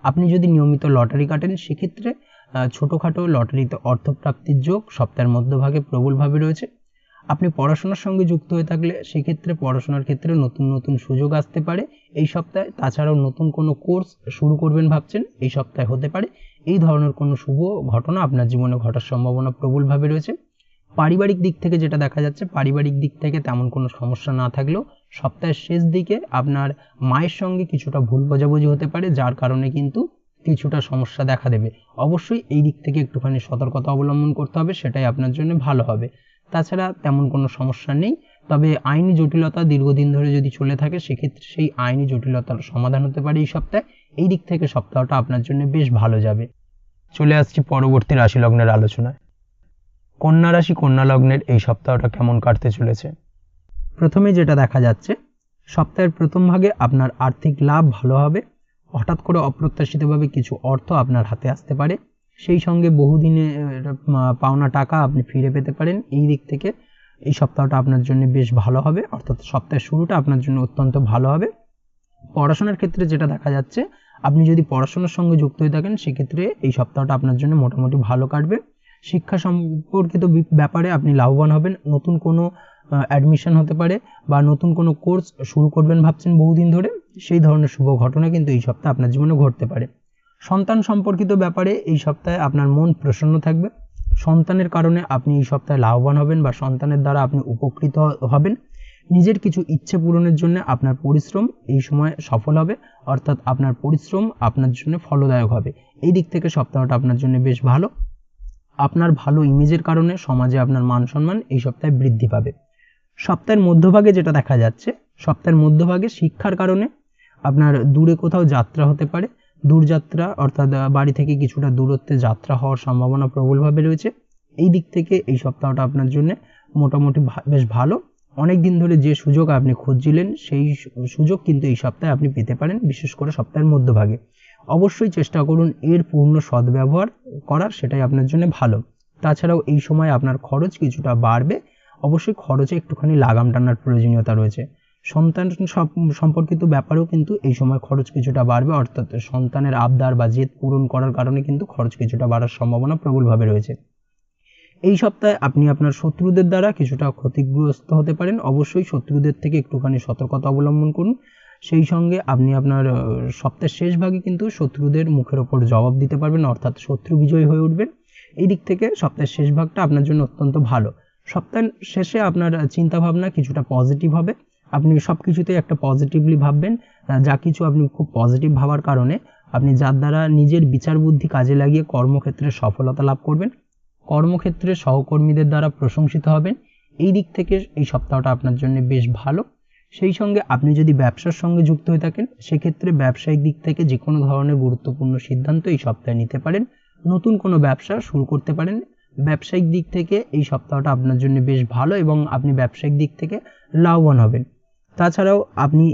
আপনি যদি নিয়মিত লটারি কাটেন, সেক্ষেত্রে ছোটোখাটো লটারিতে অর্থপ্রাপ্তির যোগ সপ্তাহের মধ্যভাগে প্রবলভাবে রয়েছে। আপনি পড়াশোনার সঙ্গে যুক্ত হয়ে থাকলে সেক্ষেত্রে পড়াশোনার ক্ষেত্রে নতুন নতুন সুযোগ আসতে পারে এই সপ্তাহে। তাছাড়াও নতুন কোনো কোর্স শুরু করবেন ভাবছেন, এই সপ্তাহে হতে পারে। এই ধরনের কোনো শুভ ঘটনা আপনার জীবনে ঘটার সম্ভাবনা প্রবলভাবে রয়েছে। পারিবারিক দিক থেকে যেটা দেখা যাচ্ছে, পারিবারিক দিক থেকে তেমন কোনো সমস্যা না থাকলেও সপ্তাহের শেষ দিকে আপনার মায়ের সঙ্গে কিছুটা ভুল বোঝাবুঝি হতে পারে, যার কারণে কিন্তু কিছুটা সমস্যা দেখা দেবে। অবশ্যই এই দিক থেকে একটুখানি সতর্কতা অবলম্বন করতে হবে, সেটাই আপনার জন্য ভালো হবে। তাছাড়া তেমন কোনো সমস্যা নেই, তবে আইনি জটিলতা দীর্ঘদিন ধরে যদি চলে থাকে, সেক্ষেত্রে সেই আইনি জটিলতার সমাধান হতে পারে এই সপ্তাহে। এই দিক থেকে সপ্তাহটা আপনার জন্য বেশ ভালো যাবে। চলে আসছি পরবর্তী রাশি লগ্নের আলোচনায়। কন্যা রাশি কন্যা লগ্নের এই সপ্তাহটা কেমন কাটতে চলেছে? প্রথমে যেটা দেখা যাচ্ছে, সপ্তাহের প্রথম ভাগে আপনার আর্থিক লাভ ভালো হবে। হঠাৎ করে অপ্রত্যাশিতভাবে কিছু অর্থ আপনার হাতে আসতে পারে। সেই সঙ্গে বহুদিনে পাওনা টাকা আপনি ফিরে পেতে পারেন। এই দিক থেকে এই সপ্তাহটা আপনার জন্য বেশ ভালো হবে, অর্থাৎ সপ্তাহের শুরুটা আপনার জন্য অত্যন্ত ভালো হবে। পড়াশোনার ক্ষেত্রে যেটা দেখা যাচ্ছে, আপনি যদি পড়াশোনার সঙ্গে যুক্ত হয়ে থাকেন সেক্ষেত্রে এই সপ্তাহটা আপনার জন্য মোটামুটি ভালো কাটবে। শিক্ষা সম্পর্কিত ব্যাপারে আপনি লাভবান হবেন। নতুন কোনো অ্যাডমিশন হতে পারে বা নতুন কোনো কোর্স শুরু করবেন ভাবছেন বহুদিন ধরে, সেই ধরনের শুভ ঘটনা কিন্তু এই সপ্তাহে আপনার জীবনে ঘটতে পারে। সন্তান সম্পর্কিত ব্যাপারে এই সপ্তাহে আপনার মন প্রসন্ন থাকবে। সন্তানের কারণে আপনি এই সপ্তাহে লাভবান হবেন বা সন্তানের দ্বারা আপনি উপকৃত হবেন। নিজের কিছু ইচ্ছে পূরণের জন্য আপনার পরিশ্রম এই সময় সফল হবে, অর্থাৎ আপনার পরিশ্রম আপনার জন্য ফলদায়ক হবে। এই দিক থেকে সপ্তাহটা আপনার জন্য বেশ ভালো। আপনার ভালো ইমেজের কারণে সমাজে আপনার মান সম্মান এই সপ্তাহে বৃদ্ধি পাবে। সপ্তাহের মধ্যভাগে যেটা দেখা যাচ্ছে, সপ্তাহের মধ্যভাগে শিক্ষার কারণে আপনার দূরে কোথাও যাত্রা হতে পারে। দূরযাত্রা অর্থাৎ বাড়ি থেকে কিছুটা দূরত্বে যাত্রা হওয়ার সম্ভাবনা প্রবলভাবে রয়েছে। এই দিক থেকে এই সপ্তাহটা আপনার জন্য মোটামুটি বেশ ভালো। অনেক দিন ধরে যে সুযোগ আপনি খুঁজছিলেন সেই সুযোগ কিন্তু এই সপ্তাহে আপনি পেতে পারেন, বিশেষ করে সপ্তাহের মধ্যভাগে। অবশ্যই চেষ্টা করুন এর পূর্ণ সদ্ব্যবহার করার, সেটাই আপনার জন্য ভালো। তাছাড়াও এই সময় আপনার খরচ কিছুটা বাড়বে, অবশ্যই খরচে একটুখানি লাগাম টানার প্রয়োজনীয়তা রয়েছে। সন্তান সম্পর্কিত ব্যাপারেও কিন্তু এই সময় খরচ কিছুটা বাড়বে, অর্থাৎ সন্তানের আবদার বা জেদ পূরণ করার কারণে কিন্তু খরচ কিছুটা বাড়ার সম্ভাবনা প্রবলভাবে রয়েছে। এই সপ্তাহে আপনি আপনার শত্রুদের দ্বারা কিছুটা ক্ষতিগ্রস্ত হতে পারেন। অবশ্যই শত্রুদের থেকে একটুখানি সতর্কতা অবলম্বন করুন। সেই সঙ্গে আপনি আপনার সপ্তাহের শেষ ভাগে কিন্তু শত্রুদের মুখের ওপর জবাব দিতে পারবেন, অর্থাৎ শত্রু বিজয়ী হয়ে উঠবেন। এই দিক থেকে সপ্তাহের শেষ ভাগটা আপনার জন্য অত্যন্ত ভালো। সপ্তাহের শেষে আপনার চিন্তাভাবনা কিছুটা পজিটিভ হবে। আপনি সব কিছুতেই একটা পজিটিভলি ভাববেন। যা কিছু আপনি খুব পজিটিভ ভাবার কারণে আপনি যার দ্বারা নিজের বিচার বুদ্ধি কাজে লাগিয়ে কর্মক্ষেত্রে সফলতা লাভ করবেন। কর্মক্ষেত্রে সহকর্মীদের দ্বারা প্রশংসিত হবেন। এই দিক থেকে এই সপ্তাহটা আপনার জন্য বেশ ভালো। সেই সঙ্গে আপনি যদি ব্যবসার সঙ্গে যুক্ত হয়ে থাকেন সেক্ষেত্রে ব্যবসায়িক দিক থেকে যে কোনো ধরনের গুরুত্বপূর্ণ সিদ্ধান্ত এই সপ্তাহে নিতে পারেন। নতুন কোনো ব্যবসা শুরু করতে পারেন। ব্যবসায়িক দিক থেকে এই সপ্তাহটা আপনার জন্য বেশ ভালো এবং আপনি ব্যবসায়িক দিক থেকে লাভবান হবেন। তাছাড়াও আপনি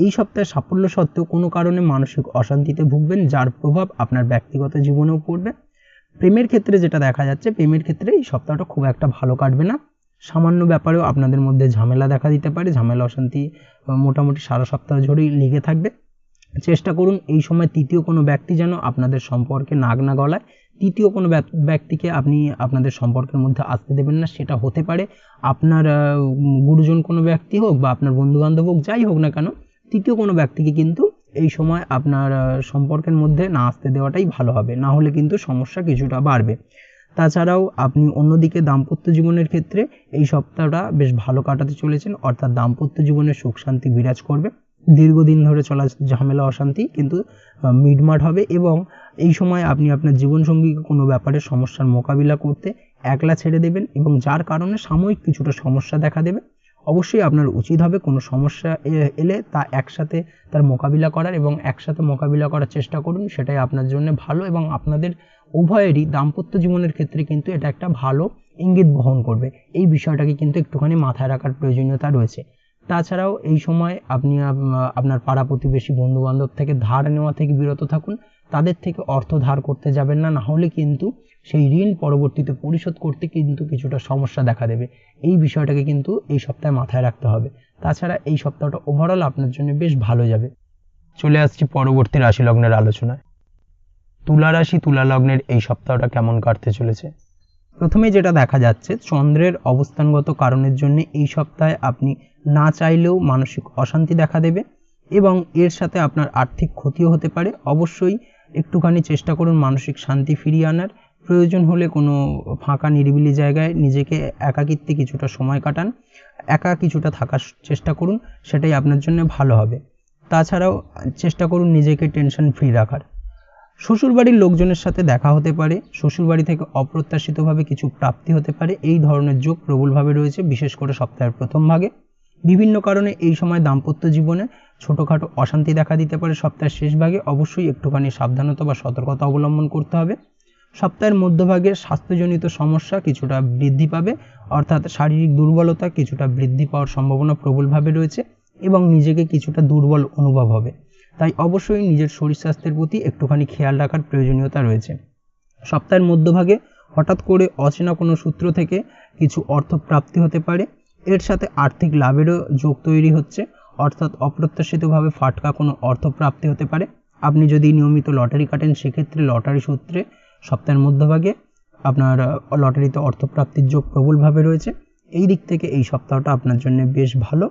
এই সপ্তাহে সাফল্য সত্ত্বেও কোনো কারণে মানসিক অশান্তিতে ভুগবেন, যার প্রভাব আপনার ব্যক্তিগত জীবনেও পড়বে। প্রেমের ক্ষেত্রে যেটা দেখা যাচ্ছে, প্রেমের ক্ষেত্রে এই সপ্তাহটা খুব একটা ভালো কাটবে না। সামান্য ব্যাপারেও আপনাদের মধ্যে ঝামেলা দেখা দিতে পারে। ঝামেলা অশান্তি মোটামুটি সারা সপ্তাহ জুড়েই লেগে থাকবে। চেষ্টা করুন এই সময় তৃতীয় কোনো ব্যক্তি যেন আপনাদের সম্পর্কে নাক না গলায়। তৃতীয় কোনো ব্যক্তিকে আপনি আপনাদের সম্পর্কের মধ্যে আসতে দেবেন না। সেটা হতে পারে আপনার গুরুজন কোনো ব্যক্তি হোক বা আপনার বন্ধুবান্ধব হোক, যাই হোক না কেন, তৃতীয় কোনো ব্যক্তিকে কিন্তু এই সময় আপনার সম্পর্কের মধ্যে না আসতে দেওয়াটাই ভালো হবে, না হলে কিন্তু সমস্যা কিছুটা বাড়বে। তাছাড়াও আপনি অন্যদিকে দাম্পত্য জীবনের ক্ষেত্রে এই সপ্তাহটা বেশ ভালো কাটাতে চলেছেন, অর্থাৎ দাম্পত্য জীবনে সুখ শান্তি বিরাজ করবে। দীর্ঘদিন ধরে চলা ঝামেলা অশান্তি কিন্তু মিটমাট হবে এবং এই সময় আপনি আপনার জীবনসঙ্গীকে কোনো ব্যাপারে সমস্যার মোকাবিলা করতে একলা ছেড়ে দেবেন এবং যার কারণে সাময়িক কিছুটা সমস্যা দেখা দেবে। অবশ্যই আপনার উচিত হবে কোনো সমস্যা এলে তা একসাথে তার মোকাবিলা করার এবং একসাথে মোকাবিলা করার চেষ্টা করুন। সেটাই আপনার জন্য ভালো এবং আপনাদের উভয়েরই দাম্পত্য জীবনের ক্ষেত্রে কিন্তু এটা একটা ভালো ইঙ্গিত বহন করবে। এই বিষয়টাকে কিন্তু একটুখানি মাথায় রাখার প্রয়োজনীয়তা রয়েছে। তাছাড়াও এই সময় আপনি আপনার পাড়া প্রতিবেশী বন্ধুবান্ধব থেকে ধার নেওয়া থেকে বিরত থাকুন। তাদের থেকে অর্থ ধার করতে যাবেন না, না হলে কিন্তু সেই ঋণ পরবর্তীতে পরিশোধ করতে কিন্তু কিছুটা সমস্যা দেখা দেবে। এই বিষয়টাকে কিন্তু এই সপ্তাহে মাথায় রাখতে হবে। তাছাড়া এই সপ্তাহটা ওভারঅল আপনার জন্য বেশ ভালো যাবে। চলে আসছি পরবর্তী রাশি লগ্নের আলোচনায়। তুলা রাশি তুলা লগ্নের এই সপ্তাহটা কেমন কাটতে চলেছে? প্রথমে যেটা দেখা যাচ্ছে, চন্দ্রের অবস্থানগত কারণের জন্য এই সপ্তাহে আপনি না চাইলেও মানসিক অশান্তি দেখা দেবে এবং এর সাথে আপনার আর্থিক ক্ষতিও হতে পারে। অবশ্যই একটুখানি চেষ্টা করুন মানসিক শান্তি ফিরিয়ে আনার। প্রয়োজন হলে কোনো ফাঁকা নিরিবিলি জায়গায় নিজেকে একাকিত্বে কিছুটা সময় কাটান, একা কিছুটা থাকার চেষ্টা করুন, সেটাই আপনার জন্য ভালো হবে। তাছাড়াও চেষ্টা করুন নিজেকে টেনশন ফ্রি রাখার। শ্বশুরবাড়ির লোকজনের সাথে দেখা হতে পারে, শ্বশুরবাড়ি থেকে অপ্রত্যাশিতভাবে কিছু প্রাপ্তি হতে পারে। এই ধরনের যোগ প্রবলভাবে রয়েছে, বিশেষ করে সপ্তাহের প্রথম ভাগে। বিভিন্ন কারণে এই সময় দাম্পত্য জীবনে ছোটোখাটো অশান্তি দেখা দিতে পারে। সপ্তাহের শেষ ভাগে অবশ্যই একটুখানি সাবধানতা বা সতর্কতা অবলম্বন করতে হবে। সপ্তাহের মধ্যভাগে স্বাস্থ্যজনিত সমস্যা কিছুটা বৃদ্ধি পাবে, অর্থাৎ শারীরিক দুর্বলতা কিছুটা বৃদ্ধি পাওয়ার সম্ভাবনা প্রবলভাবে রয়েছে এবং নিজেকে কিছুটা দুর্বল অনুভব হবে। তাই অবশ্যই নিজের শরীর স্বাস্থ্যের প্রতি একটুখানি খেয়াল রাখার প্রয়োজনীয়তা রয়েছে। সপ্তাহের মধ্যভাগে হঠাৎ করে অচেনা কোনো সূত্র থেকে কিছু অর্থ প্রাপ্তি হতে পারে। এর সাথে আর্থিক লাভেরও যোগ তৈরি হচ্ছে, অর্থাৎ অপ্রত্যাশিতভাবে ফাটকা কোনো অর্থ প্রাপ্তি হতে পারে। আপনি যদি নিয়মিত লটারি কাটেন সেক্ষেত্রে লটারি সূত্রে সপ্তাহের মধ্যভাগে আপনার লটারিতে অর্থপ্রাপ্তির যোগ প্রবলভাবে রয়েছে। এই দিক থেকে এই সপ্তাহটা আপনার জন্য বেশ ভালো।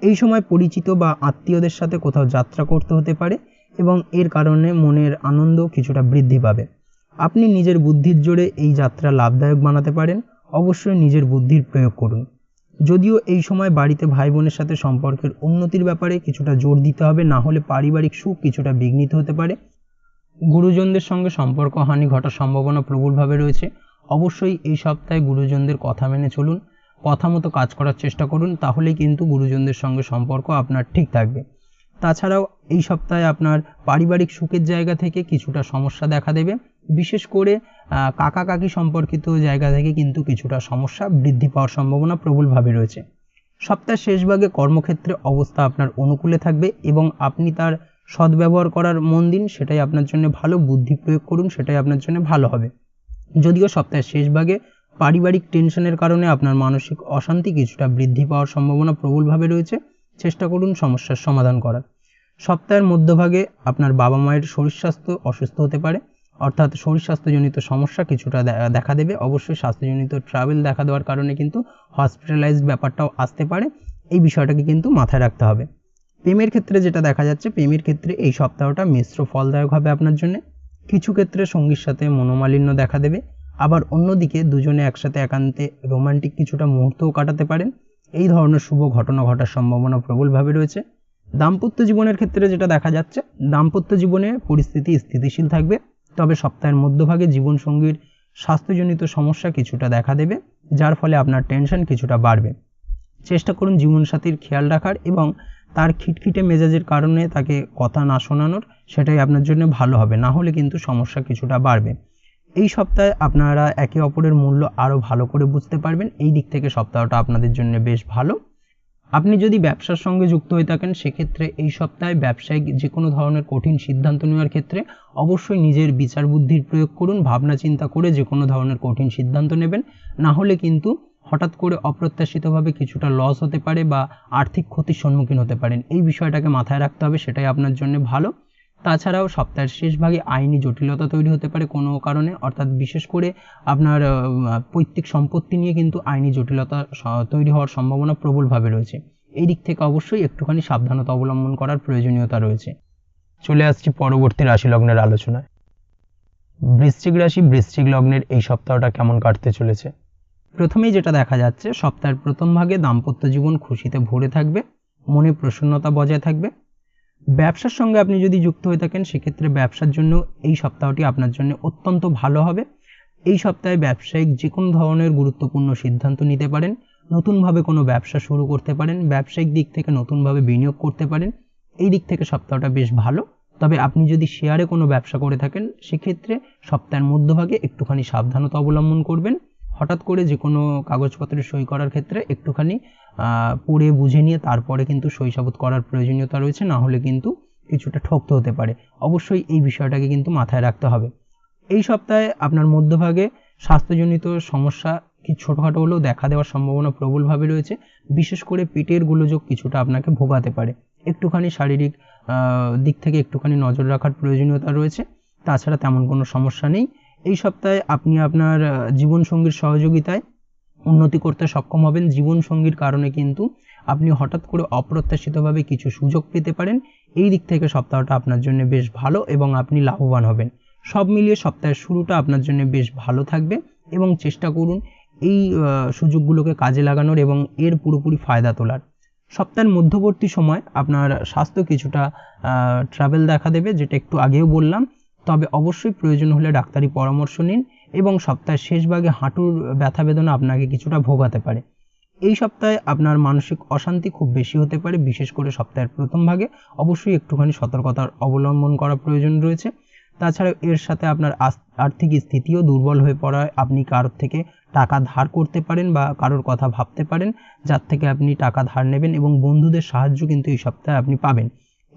এই সময় পরিচিত বা আত্মীয়দের সাথে কোথাও যাত্রা করতে হতে পারে এবং এর কারণে মনের আনন্দ কিছুটা বৃদ্ধি পাবে। আপনি নিজের বুদ্ধির জোরে এই যাত্রা লাভদায়ক বানাতে পারেন। অবশ্যই নিজের বুদ্ধির প্রয়োগ করুন। যদিও এই সময় বাড়িতে ভাই বোনের সাথে সম্পর্কের উন্নতির ব্যাপারে কিছুটা জোর দিতে হবে, না হলে পারিবারিক সুখ কিছুটা বিঘ্নিত হতে পারে। গুরুজনদের সঙ্গে সম্পর্ক হানি ঘটার সম্ভাবনা প্রবলভাবে রয়েছে। অবশ্যই এই সপ্তাহে গুরুজনদের কথা মেনে চলুন, কথা মতো কাজ করার চেষ্টা করুন, তাহলেই কিন্তু গুরুজনদের সঙ্গে সম্পর্ক আপনার ঠিক থাকবে। তাছাড়াও এই সপ্তাহে আপনার পারিবারিক সুখের জায়গা থেকে কিছুটা সমস্যা দেখা দেবে। বিশেষ করে কাকা কাকি সম্পর্কিত জায়গা থেকে কিন্তু কিছুটা সমস্যা বৃদ্ধি পাওয়ার সম্ভাবনা প্রবলভাবে রয়েছে। সপ্তাহের শেষ ভাগে কর্মক্ষেত্রে অবস্থা আপনার অনুকূলে থাকবে এবং আপনি তার সদ্ব্যবহার করার মন দিন, সেটাই আপনার জন্য ভালো। বুদ্ধি প্রয়োগ করুন, সেটাই আপনার জন্য ভালো হবে। যদিও সপ্তাহের শেষ ভাগে পারিবারিক টেনশনের কারণে আপনার মানসিক অশান্তি কিছুটা বৃদ্ধি পাওয়ার সম্ভাবনা প্রবলভাবে রয়েছে। চেষ্টা করুন সমস্যার সমাধান করার। সপ্তাহের মধ্যভাগে আপনার বাবা মায়ের শরীর স্বাস্থ্য অসুস্থ হতে পারে, অর্থাৎ শরীর স্বাস্থ্যজনিত সমস্যা কিছুটা দেখা দেবে। অবশ্যই স্বাস্থ্যজনিত ট্রাভেল দেখা দেওয়ার কারণে কিন্তু হসপিটালাইজ ব্যাপারটাও আসতে পারে, এই বিষয়টাকে কিন্তু মাথায় রাখতে হবে। প্রেমের ক্ষেত্রে যেটা দেখা যাচ্ছে, প্রেমের ক্ষেত্রে এই সপ্তাহটা মিশ্র ফলদায়ক হবে আপনার জন্য। কিছু ক্ষেত্রে সঙ্গীর সাথে মনোমালিন্য দেখা দেবে, আবার অন্যদিকে দুজনে একসাথে একান্তে রোমান্টিক কিছুটা মুহূর্তও কাটাতে পারেন। এই ধরনের শুভ ঘটনা ঘটার সম্ভাবনা প্রবলভাবে রয়েছে। দাম্পত্য জীবনের ক্ষেত্রে যেটা দেখা যাচ্ছে, দাম্পত্য জীবনে পরিস্থিতি স্থিতিশীল থাকবে, তবে সপ্তাহের মধ্যভাগে জীবনসঙ্গীর স্বাস্থ্যজনিত সমস্যা কিছুটা দেখা দেবে, যার ফলে আপনার টেনশন কিছুটা বাড়বে। চেষ্টা করুন জীবনসাথীর খেয়াল রাখার এবং তার খিটখিটে মেজাজের কারণে তাকে কথা না শোনানোর, সেটাই আপনার জন্য ভালো হবে, না হলে কিন্তু সমস্যা কিছুটা বাড়বে। এই সপ্তাহে আপনারা একে অপরের মূল্য আরও ভালো করে বুঝতে পারবেন। এই দিক থেকে সপ্তাহটা আপনাদের জন্য বেশ ভালো। আপনি যদি ব্যবসার সঙ্গে যুক্ত হয়ে থাকেন সেক্ষেত্রে এই সপ্তাহে ব্যবসায়িক যে কোনো ধরনের কঠিন সিদ্ধান্ত নেওয়ার ক্ষেত্রে অবশ্যই নিজের বিচার বুদ্ধির প্রয়োগ করুন। ভাবনা চিন্তা করে যে কোনো ধরনের কঠিন সিদ্ধান্ত নেবেন, না হলে কিন্তু হঠাৎ করে অপ্রত্যাশিতভাবে কিছুটা লস হতে পারে বা আর্থিক ক্ষতির সম্মুখীন হতে পারেন। এই বিষয়টাকে মাথায় রাখতে হবে, সেটাই আপনার জন্য ভালো। তাছাড়াও সপ্তাহের শেষ ভাগে আইনি জটিলতা তৈরি হতে পারে কোনো কারণে, অর্থাৎ বিশেষ করে আপনার পৈতৃক সম্পত্তি নিয়ে কিন্তু আইনি জটিলতা তৈরি হওয়ার সম্ভাবনা প্রবলভাবে রয়েছে। এই দিক থেকে অবশ্যই একটুখানি সাবধানতা অবলম্বন করার প্রয়োজনীয়তা রয়েছে। চলে আসছি পরবর্তী রাশি লগ্নের আলোচনায়। বৃশ্চিক রাশি, বৃশ্চিক লগ্নের এই সপ্তাহটা কেমন কাটতে চলেছে? প্রথমেই যেটা দেখা যাচ্ছে, সপ্তাহের প্রথম ভাগে দাম্পত্য জীবন খুশিতে ভরে থাকবে, মনে প্রসন্নতা বজায় থাকবে। ব্যবসার সঙ্গে আপনি যদি যুক্ত হয়ে থাকেন সেক্ষেত্রে ব্যবসার জন্য এই সপ্তাহটি আপনার জন্য অত্যন্ত ভালো হবে। এই সপ্তাহে ব্যবসায়িক যে কোনো ধরনের গুরুত্বপূর্ণ সিদ্ধান্ত নিতে পারেন, নতুনভাবে কোনো ব্যবসা শুরু করতে পারেন, ব্যবসায়িক দিক থেকে নতুনভাবে বিনিয়োগ করতে পারেন। এই দিক থেকে সপ্তাহটা বেশ ভালো। তবে আপনি যদি শেয়ারে কোনো ব্যবসা করে থাকেন সেক্ষেত্রে সপ্তাহের মধ্যভাগে একটুখানি সাবধানতা অবলম্বন করবেন। হঠাৎ করে যে কোনো কাগজপত্রে সই করার ক্ষেত্রে একটুখানি পড়ে বুঝে নিয়ে তারপরে কিন্তু সই সাবুত করার প্রয়োজনীয়তা রয়েছে, না হলে কিন্তু কিছুটা ঠকতে হতে পারে। অবশ্যই এই বিষয়টাকে কিন্তু মাথায় রাখতে হবে। এই সপ্তাহে আপনার মধ্যভাগে স্বাস্থ্যজনিত সমস্যা কি ছোটোখাটো হলেও দেখা দেওয়ার সম্ভাবনা প্রবলভাবে রয়েছে। বিশেষ করে পেটের গোলযোগ কিছুটা আপনাকে ভোগাতে পারে। একটুখানি শারীরিক দিক থেকে একটুখানি নজর রাখার প্রয়োজনীয়তা রয়েছে। তাছাড়া তেমন কোনো সমস্যা নেই। এই সপ্তাহে আপনি আপনার জীবনসঙ্গীর সহযোগিতায় উন্নতি করতে সক্ষম হবেন। জীবনসঙ্গীর কারণে কিন্তু আপনি হঠাৎ করে অপ্রত্যাশিতভাবে কিছু সুযোগ পেতে পারেন। এই দিক থেকে সপ্তাহটা আপনার জন্য বেশ ভালো এবং আপনি লাভবান হবেন। সব মিলিয়ে সপ্তাহের শুরুটা আপনার জন্য বেশ ভালো থাকবে এবং চেষ্টা করুন এই সুযোগগুলোকে কাজে লাগানোর এবং এর পুরোপুরি ফায়দা তোলার। সপ্তাহের মধ্যবর্তী সময় আপনার স্বাস্থ্য কিছুটা ট্রাভেল দেখা দেবে, যেটা একটু আগেও বললাম। তবে অবশ্যই প্রয়োজন হলে ডাক্তারি পরামর্শ নিন এবং সপ্তাহের শেষ ভাগে হাঁটুর ব্যথা বেদনা আপনাকে কিছুটা ভোগাতে পারে। এই সপ্তাহে আপনার মানসিক অশান্তি খুব বেশি হতে পারে, বিশেষ করে সপ্তাহের প্রথম ভাগে। অবশ্যই একটুখানি সতর্কতার অবলম্বন করা প্রয়োজন রয়েছে। তাছাড়া এর সাথে আপনার আর্থিক স্থিতিও দুর্বল হয়ে পড়ায় আপনি কারোর থেকে টাকা ধার করতে পারেন বা কারোর কথা ভাবতে পারেন যার থেকে আপনি টাকা ধার নেবেন, এবং বন্ধুদের সাহায্য কিন্তু এই সপ্তাহে আপনি পাবেন।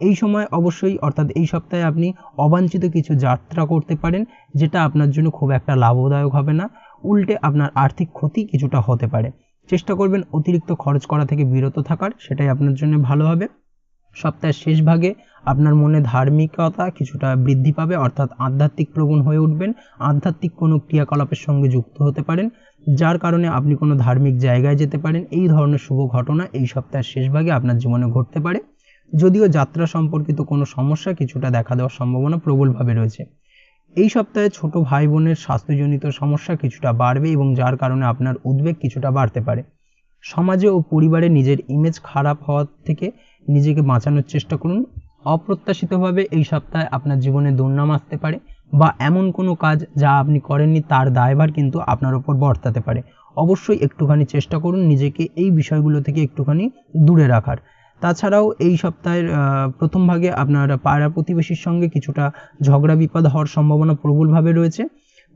এই সময় অবশ্যই অর্থাৎ এই সপ্তাহে আপনি অবাঞ্ছিত কিছু যাত্রা করতে পারেন, যেটা আপনার জন্য খুব একটা লাভদায়ক হবে না, উল্টে আপনার আর্থিক ক্ষতি কিছুটা হতে পারে। চেষ্টা করবেন অতিরিক্ত খরচ করা থেকে বিরত থাকার, সেটাই আপনার জন্য ভালো হবে। সপ্তাহের শেষ ভাগে আপনার মনে ধার্মিকতা কিছুটা বৃদ্ধি পাবে, অর্থাৎ আধ্যাত্মিক প্রবণ হয়ে উঠবেন, আধ্যাত্মিক কোনো ক্রিয়াকলাপের সঙ্গে যুক্ত হতে পারেন, যার কারণে আপনি কোনো ধার্মিক জায়গায় যেতে পারেন। এই ধরনের শুভ ঘটনা এই সপ্তাহের শেষ ভাগে আপনার জীবনে ঘটতে পারে। যদিও যাত্রা সম্পর্কিত কোনো সমস্যা কিছুটা দেখা দেওয়ার সম্ভাবনা প্রবলভাবে রয়েছে। এই সপ্তাহে ছোট ভাই বোনের স্বাস্থ্যজনিত সমস্যা কিছুটা বাড়বে এবং যার কারণে আপনার উদ্বেগ কিছুটা বাড়তে পারে। সমাজে ও পরিবারে নিজের ইমেজ খারাপ হওয়া থেকে নিজেকে বাঁচানোর চেষ্টা করুন। অপ্রত্যাশিতভাবে এই সপ্তাহে আপনার জীবনে দুর্নাম আসতে পারে, বা এমন কোনো কাজ যা আপনি করেননি তার দায়ভার কিন্তু আপনার উপর বর্তাতে পারে। অবশ্যই একটুখানি চেষ্টা করুন নিজেকে এই বিষয়গুলো থেকে একটুখানি দূরে রাখার। তাছাড়াও এই সপ্তাহের প্রথম ভাগে আপনার পাড়া প্রতিবেশীর সঙ্গে কিছুটা ঝগড়া বিবাদ হওয়ার সম্ভাবনা প্রবলভাবে রয়েছে।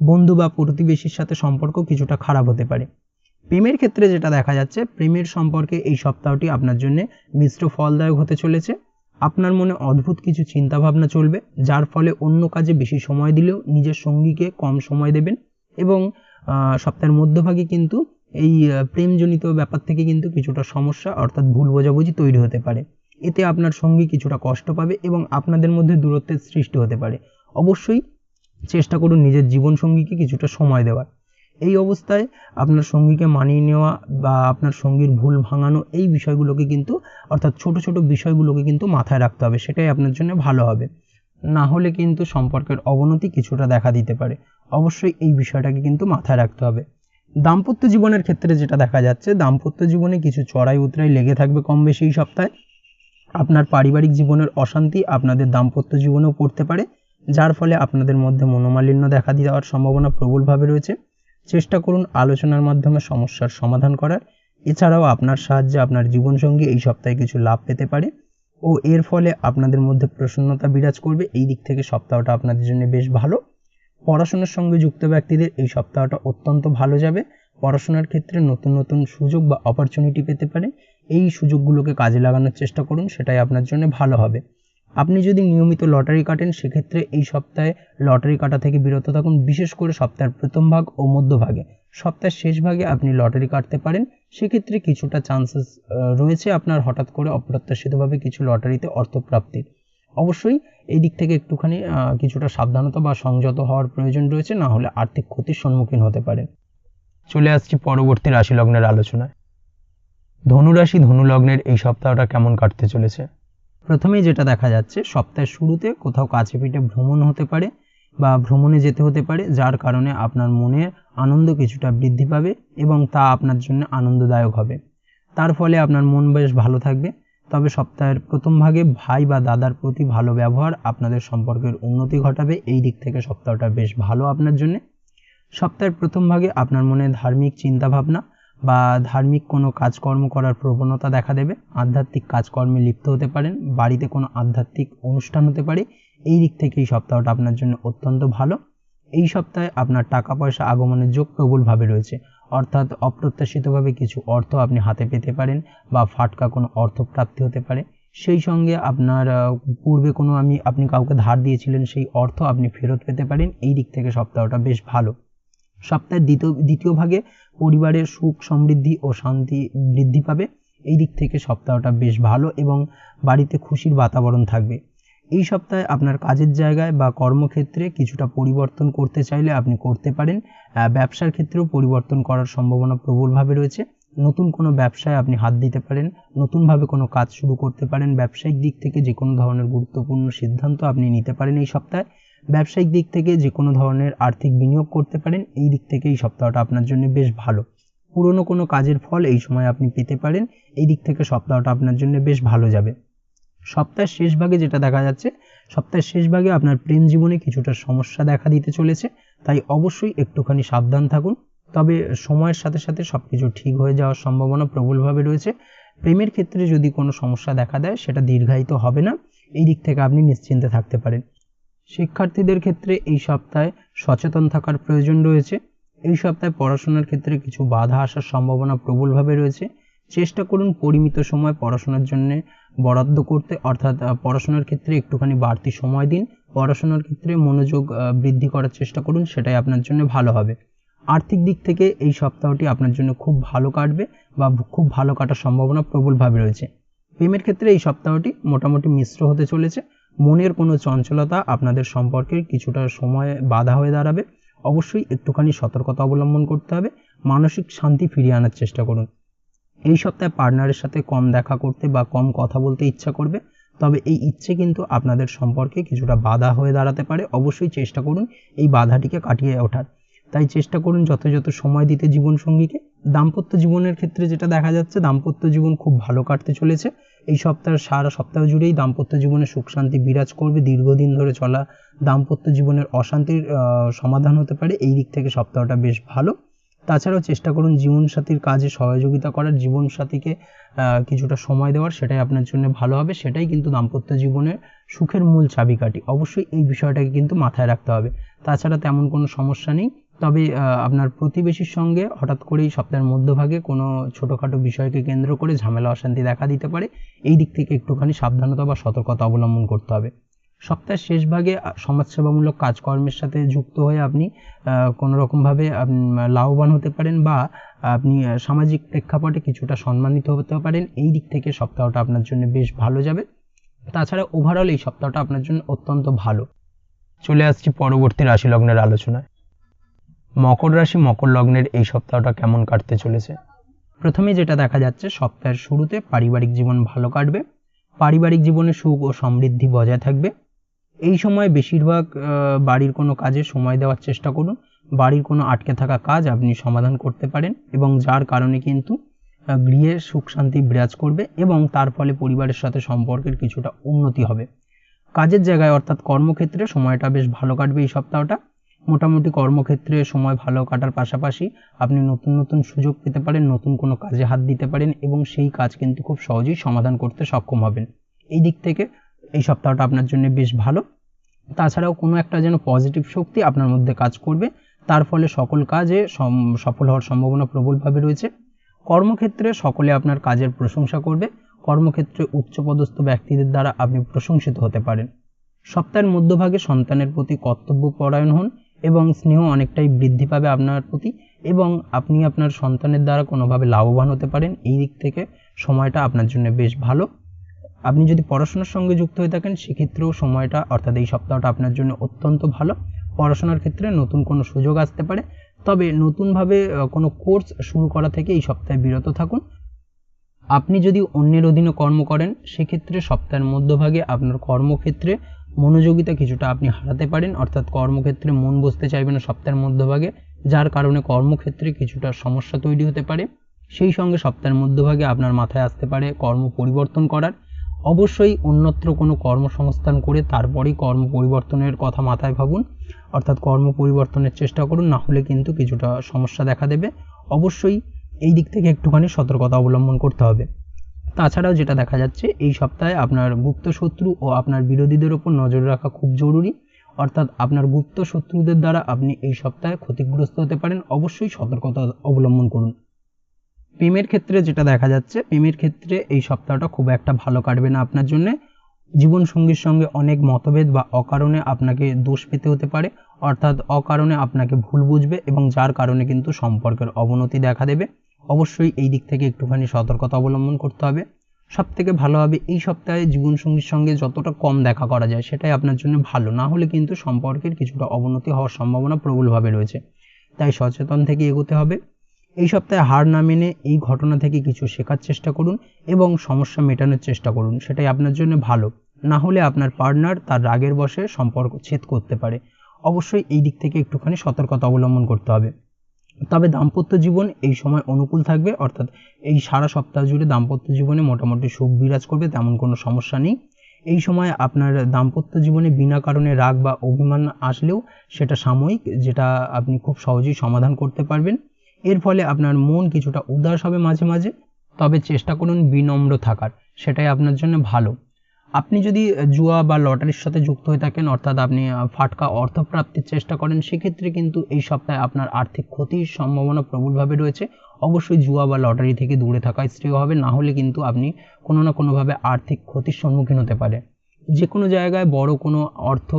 বন্ধু বা প্রতিবেশীর সাথে সম্পর্ক কিছুটা খারাপ হতে পারে। প্রেমের ক্ষেত্রে যেটা দেখা যাচ্ছে, প্রেমের সম্পর্কে এই সপ্তাহটি আপনার জন্য মিশ্র ফলদায়ক হতে চলেছে। আপনার মনে অদ্ভুত কিছু চিন্তাভাবনা চলবে, যার ফলে অন্য কাজে বেশি সময় দিলেও নিজের সঙ্গীকে কম সময় দেবেন, এবং সপ্তাহের মধ্যভাগে কিন্তু এই প্রেমজনিত ব্যাপার থেকে কিন্তু কিছুটা সমস্যা অর্থাৎ ভুল বোঝাবুঝি তৈরি হতে পারে। এতে আপনার সঙ্গী কিছুটা কষ্ট পাবে এবং আপনাদের মধ্যে দূরত্বের সৃষ্টি হতে পারে। অবশ্যই চেষ্টা করুন নিজের জীবনসঙ্গীকে কিছুটা সময় দেওয়ার। এই অবস্থায় আপনার সঙ্গীকে মানিয়ে নেওয়া বা আপনার সঙ্গীর ভুল ভাঙানো, এই বিষয়গুলোকে কিন্তু অর্থাৎ ছোট ছোট বিষয়গুলোকে কিন্তু মাথায় রাখতে হবে, সেটাই আপনার জন্য ভালো হবে। না হলে কিন্তু সম্পর্কের অবনতি কিছুটা দেখা দিতে পারে। অবশ্যই এই বিষয়টাকে কিন্তু মাথায় রাখতে হবে। দাম্পত্য জীবনের ক্ষেত্রে যেটা দেখা যাচ্ছে, দাম্পত্য জীবনে কিছু চড়াই উতরাই লেগে থাকবে কম বেশি এই সপ্তাহে। আপনার পারিবারিক জীবনের অশান্তি আপনাদের দাম্পত্য জীবনেও পড়তে পারে, যার ফলে আপনাদের মধ্যে মনোমালিন্য দেখা দেওয়ার সম্ভাবনা প্রবলভাবে রয়েছে। চেষ্টা করুন আলোচনার মাধ্যমে সমস্যার সমাধান করার। এছাড়াও আপনার সাহায্যে আপনার জীবনসঙ্গী এই সপ্তাহে কিছু লাভ পেতে পারে ও এর ফলে আপনাদের মধ্যে প্রসন্নতা বিরাজ করবে। এই দিক থেকে সপ্তাহটা আপনাদের জন্য বেশ ভালো। পড়াশোনার সঙ্গে যুক্ত ব্যক্তিদের এই সপ্তাহটা অত্যন্ত ভালো যাবে। পড়াশোনার ক্ষেত্রে নতুন নতুন সুযোগ বা অপরচুনিটি পেতে পারে। এই সুযোগগুলোকে কাজে লাগানোর চেষ্টা করুন, সেটাই আপনার জন্য ভালো হবে। আপনি যদি নিয়মিত লটারি কাটেন, সেক্ষেত্রে এই সপ্তাহে লটারি কাটা থেকে বিরত থাকুন, বিশেষ করে সপ্তাহের প্রথম ভাগ ও মধ্যভাগে। সপ্তাহের শেষ ভাগে আপনি লটারি কাটতে পারেন, সেক্ষেত্রে কিছুটা চান্সেস রয়েছে আপনার হঠাৎ করে অপ্রত্যাশিতভাবে কিছু লটারিতে অর্থপ্রাপ্তির। অবশ্যই এই দিক থেকে একটুখানি কিছুটা সাবধানতা বা সংযত হওয়ার প্রয়োজন রয়েছে, না হলে আর্থিক ক্ষতির সম্মুখীন হতে পারেন। চলে আসছি পরবর্তী রাশি লগ্নের আলোচনায়। ধনুরাশি ধনু লগ্নের এই সপ্তাহটা কেমন কাটতে চলেছে? প্রথমেই যেটা দেখা যাচ্ছে, সপ্তাহের শুরুতে কোথাও কাছে পিঠে ভ্রমণ হতে পারে বা ভ্রমণে যেতে হতে পারে, যার কারণে আপনার মনে আনন্দ কিছুটা বৃদ্ধি পাবে এবং তা আপনার জন্য আনন্দদায়ক হবে। তার ফলে আপনার মন বেশ ভালো থাকবে। তবে সপ্তাহের প্রথম ভাগে ভাই বা দাদার প্রতি ভালো ব্যবহার আপনাদের সম্পর্কের উন্নতি ঘটাবে। এই দিক থেকে সপ্তাহটা বেশ ভালো আপনার জন্য। সপ্তাহের প্রথম ভাগে আপনার মনে ধার্মিক চিন্তাভাবনা বা ধার্মিক কোনো কাজকর্ম করার প্রবণতা দেখা দেবে। আধ্যাত্মিক কাজকর্মে লিপ্ত হতে পারেন, বাড়িতে কোনো আধ্যাত্মিক অনুষ্ঠান হতে পারে। এই দিক থেকে এই সপ্তাহটা আপনার জন্য অত্যন্ত ভালো। এই সপ্তাহে আপনার টাকা পয়সা আগমনের যোগ প্রবলভাবে রয়েছে, অর্থাৎ অপ্রত্যাশিতভাবে কিছু অর্থ আপনি হাতে পেতে পারেন বা ফাটকা কোনো অর্থপ্রাপ্তি হতে পারে। সেই সঙ্গে আপনার পূর্বে কোনো আপনি কাউকে ধার দিয়েছিলেন, সেই অর্থ আপনি ফেরত পেতে পারেন। এই দিক থেকে সপ্তাহটা বেশ ভালো। সপ্তাহের দ্বিতীয় ভাগে পরিবারের সুখ সমৃদ্ধি ও শান্তি বৃদ্ধি পাবে। এই দিক থেকে সপ্তাহটা বেশ ভালো এবং বাড়িতে খুশির বাতাবরণ থাকবে। এই সপ্তাহে আপনার কাজের জায়গায় বা কর্মক্ষেত্রে কিছুটা পরিবর্তন করতে চাইলে আপনি করতে পারেন। ব্যবসার ক্ষেত্রেও পরিবর্তন করার সম্ভাবনা প্রবলভাবে রয়েছে। নতুন কোনো ব্যবসায় আপনি হাত দিতে পারেন, নতুনভাবে কোনো কাজ শুরু করতে পারেন। ব্যবসায়িক দিক থেকে যে কোনো ধরনের গুরুত্বপূর্ণ সিদ্ধান্ত আপনি নিতে পারেন এই সপ্তাহে। ব্যবসায়িক দিক থেকে যে কোনো ধরনের আর্থিক বিনিয়োগ করতে পারেন। এই দিক থেকে এই সপ্তাহটা আপনার জন্য বেশ ভালো। পুরনো কোনো কাজের ফল এই সময় আপনি পেতে পারেন। এই দিক থেকে সপ্তাহটা আপনার জন্য বেশ ভালো যাবে। সপ্তাহের শেষ ভাগে যেটা দেখা যাচ্ছে, সপ্তাহের শেষ ভাগে আপনার প্রেম জীবনে কিছুটা সমস্যা দেখা দিতে চলেছে, তাই অবশ্যই একটুখানি সাবধান থাকুন। তবে সময়ের সাথে সাথে সবকিছু ঠিক হয়ে যাওয়ার সম্ভাবনা প্রবলভাবে রয়েছে। প্রেমের ক্ষেত্রে যদি কোনো সমস্যা দেখা দেয়, সেটা দীর্ঘায়িত হবে না। এই দিক থেকে আপনি নিশ্চিন্তে থাকতে পারেন। শিক্ষার্থীদের ক্ষেত্রে এই সপ্তাহে সচেতন থাকার প্রয়োজন রয়েছে। এই সপ্তাহে পড়াশোনার ক্ষেত্রে কিছু বাধা আসার সম্ভাবনা প্রবলভাবে রয়েছে। চেষ্টা করুন পরিমিত সময় পড়াশোনার জন্য বরাদ্দ করতে, অর্থাৎ পড়াশোনার ক্ষেত্রে একটুখানি বাড়তি সময় দিন, পড়াশোনার ক্ষেত্রে মনোযোগ বৃদ্ধি করার চেষ্টা করুন, সেটাই আপনার জন্য ভালো হবে। আর্থিক দিক থেকে এই সপ্তাহটি আপনার জন্য খুব ভালো কাটবে বা খুব ভালো কাটার সম্ভাবনা প্রবলভাবে রয়েছে। প্রেমের ক্ষেত্রে এই সপ্তাহটি মোটামুটি মিশ্র হতে চলেছে। মনের কোনো চঞ্চলতা আপনাদের সম্পর্কের কিছুটা সময় বাধা হয়ে দাঁড়াবে। অবশ্যই একটুখানি সতর্কতা অবলম্বন করতে হবে। মানসিক শান্তি ফিরিয়ে আনার চেষ্টা করুন। এই সপ্তাহে পার্টনারের সাথে কম দেখা করতে বা কম কথা বলতে ইচ্ছা করবে, তবে এই ইচ্ছে কিন্তু আপনাদের সম্পর্কে কিছুটা বাধা হয়ে দাঁড়াতে পারে। অবশ্যই চেষ্টা করুন এই বাধাটিকে কাটিয়ে ওঠার। তাই চেষ্টা করুন যথাযথ সময় দিতে জীবনসঙ্গীকে। দাম্পত্য জীবনের ক্ষেত্রে যেটা দেখা যাচ্ছে, দাম্পত্য জীবন খুব ভালো কাটতে চলেছে। এই সপ্তাহের সারা সপ্তাহ জুড়েই দাম্পত্য জীবনে সুখ শান্তি বিরাজ করবে। দীর্ঘদিন ধরে চলা দাম্পত্য জীবনের অশান্তির সমাধান হতে পারে। এই দিক থেকে সপ্তাহটা বেশ ভালো। তাছাড়াও চেষ্টা করুন জীবনসাথীর কাজে সহযোগিতা করার, জীবনসাথীকে কিছুটা সময় দেওয়ার, সেটাই আপনার জন্য ভালো হবে। সেটাই কিন্তু দাম্পত্য জীবনের সুখের মূল চাবিকাঠি। অবশ্যই এই বিষয়টাকে কিন্তু মাথায় রাখতে হবে। তাছাড়া তেমন কোনো সমস্যা নেই। তবে আপনার প্রতিবেশীর সঙ্গে হঠাৎ করেই সপ্তাহের মধ্যভাগে কোনো ছোটোখাটো বিষয়কে কেন্দ্র করে ঝামেলা অশান্তি দেখা দিতে পারে। এই দিক থেকে একটুখানি সাবধানতা বা সতর্কতা অবলম্বন করতে হবে। সপ্তাহের শেষ ভাগে সমাজসেবামূলক কাজকর্মের সাথে যুক্ত হয়ে আপনি কোনো রকমভাবে লাভবান হতে পারেন বা আপনি সামাজিক প্রেক্ষাপটে কিছুটা সম্মানিত হতে পারেন। এই দিক থেকে সপ্তাহটা আপনার জন্য বেশ ভালো যাবে। তাছাড়া ওভারঅল এই সপ্তাহটা আপনার জন্য অত্যন্ত ভালো। চলে আসছি পরবর্তী রাশি লগ্নের আলোচনায়। মকর রাশি মকর লগ্নের এই সপ্তাহটা কেমন কাটতে চলেছে? প্রথমে যেটা দেখা যাচ্ছে, সপ্তাহের শুরুতে পারিবারিক জীবন ভালো কাটবে। পারিবারিক জীবনে সুখ ও সমৃদ্ধি বজায় থাকবে। এই সময় বেশিরভাগ বাড়ির কোনো কাজে সময় দেওয়ার চেষ্টা করুন। বাড়ির কোনো আটকে থাকা কাজ আপনি সমাধান করতে পারেন এবং যার কারণে কিন্তু গৃহে সুখ শান্তি বিরাজ করবে এবং তার ফলে পরিবারের সাথে সম্পর্কের কিছুটা উন্নতি হবে। কাজের জায়গায় অর্থাৎ কর্মক্ষেত্রে সময়টা বেশ ভালো কাটবে এই সপ্তাহটা। মোটামুটি কর্মক্ষেত্রে সময় ভালো কাটার পাশাপাশি আপনি নতুন নতুন সুযোগ পেতে পারেন, নতুন কোনো কাজে হাত দিতে পারেন এবং সেই কাজ কিন্তু খুব সহজেই সমাধান করতে সক্ষম হবেন। এই দিক থেকে এই সপ্তাহটা আপনার জন্য বেশ ভালো। তাছাড়াও কোনো একটা যেন পজিটিভ শক্তি আপনার মধ্যে কাজ করবে, তার ফলে সকল কাজে সফল হওয়ার সম্ভাবনা প্রবলভাবে রয়েছে। কর্মক্ষেত্রে সকলে আপনার কাজের প্রশংসা করবে। কর্মক্ষেত্রে উচ্চপদস্থ ব্যক্তিদের দ্বারা আপনি প্রশংসিত হতে পারেন। সপ্তাহের মধ্যভাগে সন্তানের প্রতি কর্তব্যপরায়ণ হন এবং স্নেহ অনেকটাই বৃদ্ধি পাবে আপনার প্রতি এবং আপনি আপনার সন্তানের দ্বারা কোনোভাবে লাভবান হতে পারেন। এই দিক থেকে সময়টা আপনার জন্য বেশ ভালো। আপনি যদি পড়াশোনার সঙ্গে যুক্ত হয়ে থাকেন সেক্ষেত্রেও সময়টা অর্থাৎ এই সপ্তাহটা আপনার জন্য অত্যন্ত ভালো। পড়াশোনার ক্ষেত্রে নতুন কোনো সুযোগ আসতে পারে, তবে নতুনভাবে কোনো কোর্স শুরু করা থেকে এই সপ্তাহে বিরত থাকুন। আপনি যদি অন্যের অধীনে কর্ম করেন সেক্ষেত্রে সপ্তাহের মধ্যভাগে আপনার কর্মক্ষেত্রে মনোযোগিতা কিছুটা আপনি হারাতে পারেন, অর্থাৎ কর্মক্ষেত্রে মন বসতে চাইবে না সপ্তাহের মধ্যভাগে, যার কারণে কর্মক্ষেত্রে কিছুটা সমস্যা তৈরি হতে পারে। সেই সঙ্গে সপ্তাহের মধ্যভাগে আপনার মাথায় আসতে পারে কর্ম পরিবর্তন করার। অবশ্যই অন্যত্র কোনো কর্মসংস্থান করে তারপরেই কর্ম পরিবর্তনের কথা মাথায় ভাবুন, অর্থাৎ কর্ম পরিবর্তনের চেষ্টা করুন, না হলে কিন্তু কিছুটা সমস্যা দেখা দেবে। অবশ্যই এই দিক থেকে একটুখানি সতর্কতা অবলম্বন করতে হবে। তাছাড়াও যেটা দেখা যাচ্ছে, এই সপ্তাহে আপনার গুপ্ত শত্রু ও আপনার বিরোধীদের ওপর নজর রাখা খুব জরুরি, অর্থাৎ আপনার গুপ্ত শত্রুদের দ্বারা আপনি এই সপ্তাহে ক্ষতিগ্রস্ত হতে পারেন। অবশ্যই সতর্কতা অবলম্বন করুন। প্রেমের ক্ষেত্রে যেটা দেখা যাচ্ছে, প্রেমের ক্ষেত্রে এই সপ্তাহটা খুব একটা ভালো কাটবে না আপনার জন্য। জীবনসঙ্গীর সঙ্গে অনেক মতভেদ বা অকারণে আপনাকে দোষ পেতে হতে পারে, অর্থাৎ অকারণে আপনাকে ভুল বুঝবে এবং যার কারণে কিন্তু সম্পর্কের অবনতি দেখা দেবে। অবশ্যই এই দিক থেকে একটুখানি সতর্কতা অবলম্বন করতে হবে। সবথেকে ভালো হবে এই সপ্তাহে জীবনসঙ্গীর সঙ্গে যতটা কম দেখা করা যায় সেটাই আপনার জন্য ভালো, না হলে কিন্তু সম্পর্কের কিছুটা অবনতি হওয়ার সম্ভাবনা প্রবলভাবে রয়েছে। তাই সচেতন থেকে এগোতে হবে। এই সপ্তাহে হার না মেনে এই ঘটনা থেকে কিছু শেখার চেষ্টা করুন এবং সমস্যা মেটানোর চেষ্টা করুন, সেটাই আপনার জন্য ভালো। না হলে আপনার পার্টনার তার রাগের বশে সম্পর্ক ছেদ করতে পারে। অবশ্যই এই দিক থেকে একটুখানি সতর্কতা অবলম্বন করতে হবে। তবে দাম্পত্য জীবন এই সময় অনুকূল থাকবে, অর্থাৎ এই সারা সপ্তাহ জুড়ে দাম্পত্য জীবনে মোটামুটি সুখ বিরাজ করবে, তেমন কোনো সমস্যা নেই। এই সময় আপনার দাম্পত্য জীবনে বিনা কারণে রাগ বা অভিমান আসলেও সেটা সাময়িক, যেটা আপনি খুব সহজেই সমাধান করতে পারবেন। এর ফলে আপনার মন কিছুটা উদাস হবে মাঝে মাঝে, তবে চেষ্টা করুন বিনম্র থাকার, সেটাই আপনার জন্য ভালো। আপনি যদি জুয়া বা লটারির সাথে যুক্ত হয়ে থাকেন, অর্থাৎ আপনি ফাটকা অর্থ প্রাপ্তির চেষ্টা করেন, সেক্ষেত্রে কিন্তু এই সপ্তাহে আপনার আর্থিক ক্ষতির সম্ভাবনা প্রবলভাবে রয়েছে। অবশ্যই জুয়া বা লটারি থেকে দূরে থাকাই শ্রেয় হবে, না হলে কিন্তু আপনি কোনো না কোনোভাবে আর্থিক ক্ষতির সম্মুখীন হতে পারে। যে কোনো জায়গায় বড় কোনো অর্থ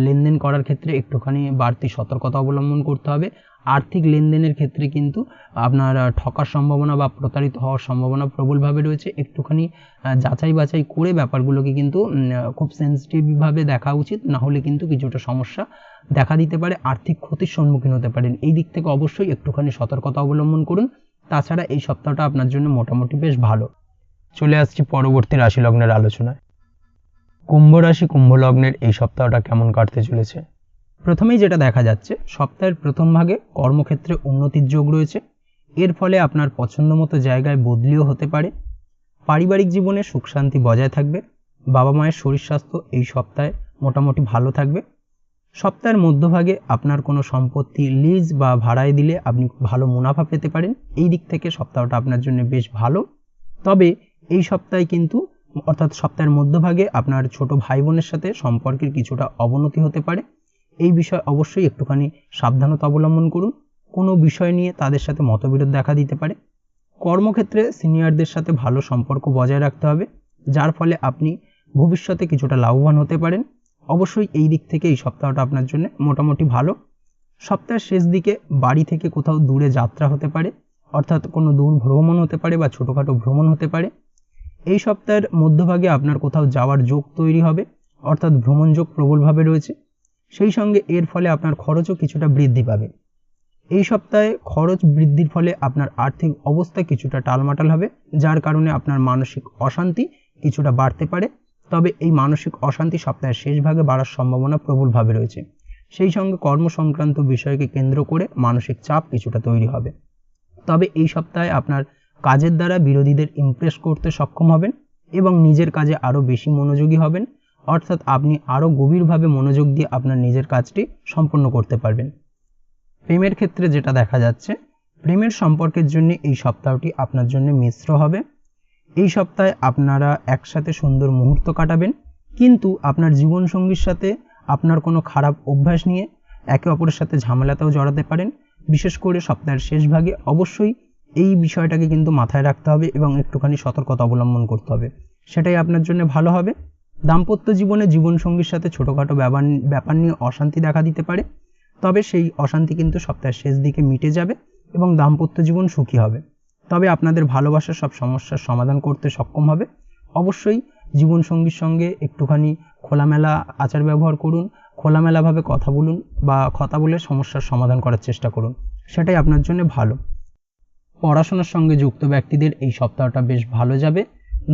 লেনদেন করার ক্ষেত্রে একটুখানি বাড়তি সতর্কতা অবলম্বন করতে হবে। আর্থিক লেনদেনের ক্ষেত্রে কিন্তু আপনার ঠকার সম্ভাবনা বা প্রতারিত হওয়ার সম্ভাবনা প্রবলভাবে রয়েছে। একটুখানি যাচাই বাছাই করে ব্যাপারগুলোকে কিন্তু খুব সেন্সিটিভভাবে দেখা উচিত, না হলে কিন্তু কিছুটা সমস্যা দেখা দিতে পারে, আর্থিক ক্ষতির সম্মুখীন হতে পারেন। এই দিক থেকে অবশ্যই একটুখানি সতর্কতা অবলম্বন করুন। তাছাড়া এই সপ্তাহটা আপনার জন্য মোটামুটি বেশ ভালো। চলে আসছি পরবর্তী রাশি লগ্নের আলোচনায়। কুম্ভ রাশি কুম্ভ লগ্নের এই সপ্তাহটা কেমন কাটতে চলেছে? প্রথমেই যেটা দেখা যাচ্ছে, সপ্তাহের প্রথম ভাগে কর্মক্ষেত্রে উন্নতির যোগ রয়েছে। এর ফলে আপনার পছন্দ মতো জায়গায় বদলিও হতে পারে। পারিবারিক জীবনে সুখ শান্তি বজায় থাকবে। বাবা মায়ের শরীর স্বাস্থ্য এই সপ্তাহে মোটামুটি ভালো থাকবে। সপ্তাহের মধ্যভাগে আপনার কোনো সম্পত্তি লিজ বা ভাড়ায় দিলে আপনি ভালো মুনাফা পেতে পারেন। এই দিক থেকে সপ্তাহটা আপনার জন্য বেশ ভালো। তবে এই সপ্তাহে কিন্তু, অর্থাৎ সপ্তাহের মধ্যভাগে আপনার ছোট ভাই বোনের সাথে সম্পর্কের কিছুটা অবনতি হতে পারে। এই বিষয়ে অবশ্যই একটুখানি সাবধানতা অবলম্বন করুন। কোনো বিষয় নিয়ে তাদের সাথে মতবিরোধ দেখা দিতে পারে। কর্মক্ষেত্রে সিনিয়রদের সাথে ভালো সম্পর্ক বজায় রাখতে হবে, যার ফলে আপনি ভবিষ্যতে কিছুটা লাভবান হতে পারেন। অবশ্যই এই দিক থেকে এই সপ্তাহটা আপনার জন্য মোটামুটি ভালো। সপ্তাহের শেষ দিকে বাড়ি থেকে কোথাও দূরে যাত্রা হতে পারে, অর্থাৎ কোনো দূর ভ্রমণ হতে পারে বা ছোটোখাটো ভ্রমণ হতে পারে। এই সপ্তাহের মধ্যভাগে আপনার কোথাও যাওয়ার যোগ তৈরি হবে, অর্থাৎ ভ্রমণ যোগ প্রবলভাবে রয়েছে। সেই সঙ্গে এর ফলে আপনার খরচও কিছুটা বৃদ্ধি পাবে। এই সপ্তাহে খরচ বৃদ্ধির ফলে আপনার আর্থিক অবস্থা কিছুটা টালমাটাল হবে, যার কারণে আপনার মানসিক অশান্তি কিছুটা বাড়তে পারে। তবে এই মানসিক অশান্তি সপ্তাহের শেষ ভাগে বাড়ার সম্ভাবনা প্রবলভাবে রয়েছে। সেই সঙ্গে কর্ম সংক্রান্ত বিষয়কে কেন্দ্র করে মানসিক চাপ কিছুটা তৈরি হবে। তবে এই সপ্তাহে আপনার কাজের দ্বারা বিরোধীদের ইমপ্রেস করতে সক্ষম হবেন এবং নিজের কাজে আরও বেশি মনোযোগী হবেন, অর্থাৎ আপনি আরও গভীরভাবে মনোযোগ দিয়ে আপনার নিজের কাজটি সম্পন্ন করতে পারবেন। প্রেমের ক্ষেত্রে যেটা দেখা যাচ্ছে, প্রেমের সম্পর্কের জন্য এই সপ্তাহটি আপনার জন্য মিশ্র হবে। এই সপ্তাহে আপনারা একসাথে সুন্দর মুহূর্ত কাটাবেন, কিন্তু আপনার জীবনসঙ্গীর সাথে আপনার কোনো খারাপ অভ্যাস নিয়ে একে অপরের সাথে ঝামেলাতেও জড়াতে পারেন। বিশেষ করে সপ্তাহের শেষ ভাগে অবশ্যই এই বিষয়টাকে কিন্তু মাথায় রাখতে হবে এবং একটুখানি সতর্কতা অবলম্বন করতে হবে, সেটাই আপনার জন্য ভালো হবে। দাম্পত্য জীবনে জীবনসঙ্গীর সাথে ছোটোখাটো ব্যাপার নিয়ে অশান্তি দেখা দিতে পারে, তবে সেই অশান্তি কিন্তু সপ্তাহের শেষ দিকে মিটে যাবে এবং দাম্পত্য জীবন সুখী হবে। তবে আপনাদের ভালোবাসার সব সমস্যার সমাধান করতে সক্ষম হবে। অবশ্যই জীবনসঙ্গীর সঙ্গে একটুখানি খোলামেলা আচার ব্যবহার করুন, খোলামেলাভাবে কথা বলুন বা কথা বলে সমস্যার সমাধান করার চেষ্টা করুন, সেটাই আপনার জন্য ভালো। পড়াশোনার সঙ্গে যুক্ত ব্যক্তিদের এই সপ্তাহটা বেশ ভালো যাবে।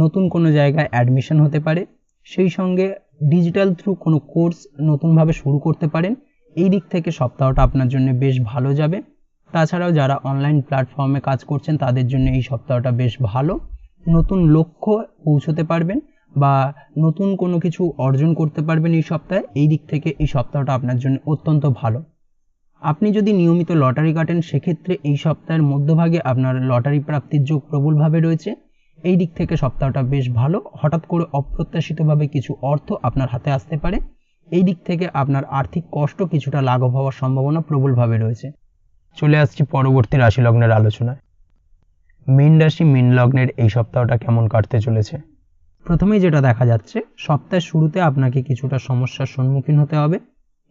নতুন কোনো জায়গায় অ্যাডমিশন হতে পারে, সেই সঙ্গে ডিজিটাল থ্রু কোনো কোর্স নতুনভাবে শুরু করতে পারেন। এই দিক থেকে সপ্তাহটা আপনার জন্য বেশ ভালো যাবে। তাছাড়াও যারা অনলাইন প্ল্যাটফর্মে কাজ করছেন তাদের জন্য এই সপ্তাহটা বেশ ভালো। নতুন লক্ষ্য পৌঁছতে পারবেন বা নতুন কোনো কিছু অর্জন করতে পারবেন এই সপ্তাহে। এই দিক থেকে এই সপ্তাহটা আপনার জন্য অত্যন্ত ভালো। আপনি যদি নিয়মিত লটারি কাটেন, সেক্ষেত্রে এই সপ্তাহের মধ্যভাগে আপনার লটারি প্রাপ্তির যোগ প্রবলভাবে রয়েছে। এই দিক থেকে সপ্তাহটা বেশ ভালো। হঠাৎ করে অপ্রত্যাশিতভাবে কিছু অর্থ আপনার হাতে আসতে পারে। এই দিক থেকে আপনার আর্থিক কষ্ট কিছুটা লাঘব হওয়ার সম্ভাবনা প্রবলভাবে রয়েছে। চলে আসছি পরবর্তী রাশি লগ্নের আলোচনায়। মীন রাশি মীন লগ্নের এই সপ্তাহটা কেমন কাটতে চলেছে? প্রথমেই যেটা দেখা যাচ্ছে, সপ্তাহের শুরুতে আপনাকে কিছুটা সমস্যার সম্মুখীন হতে হবে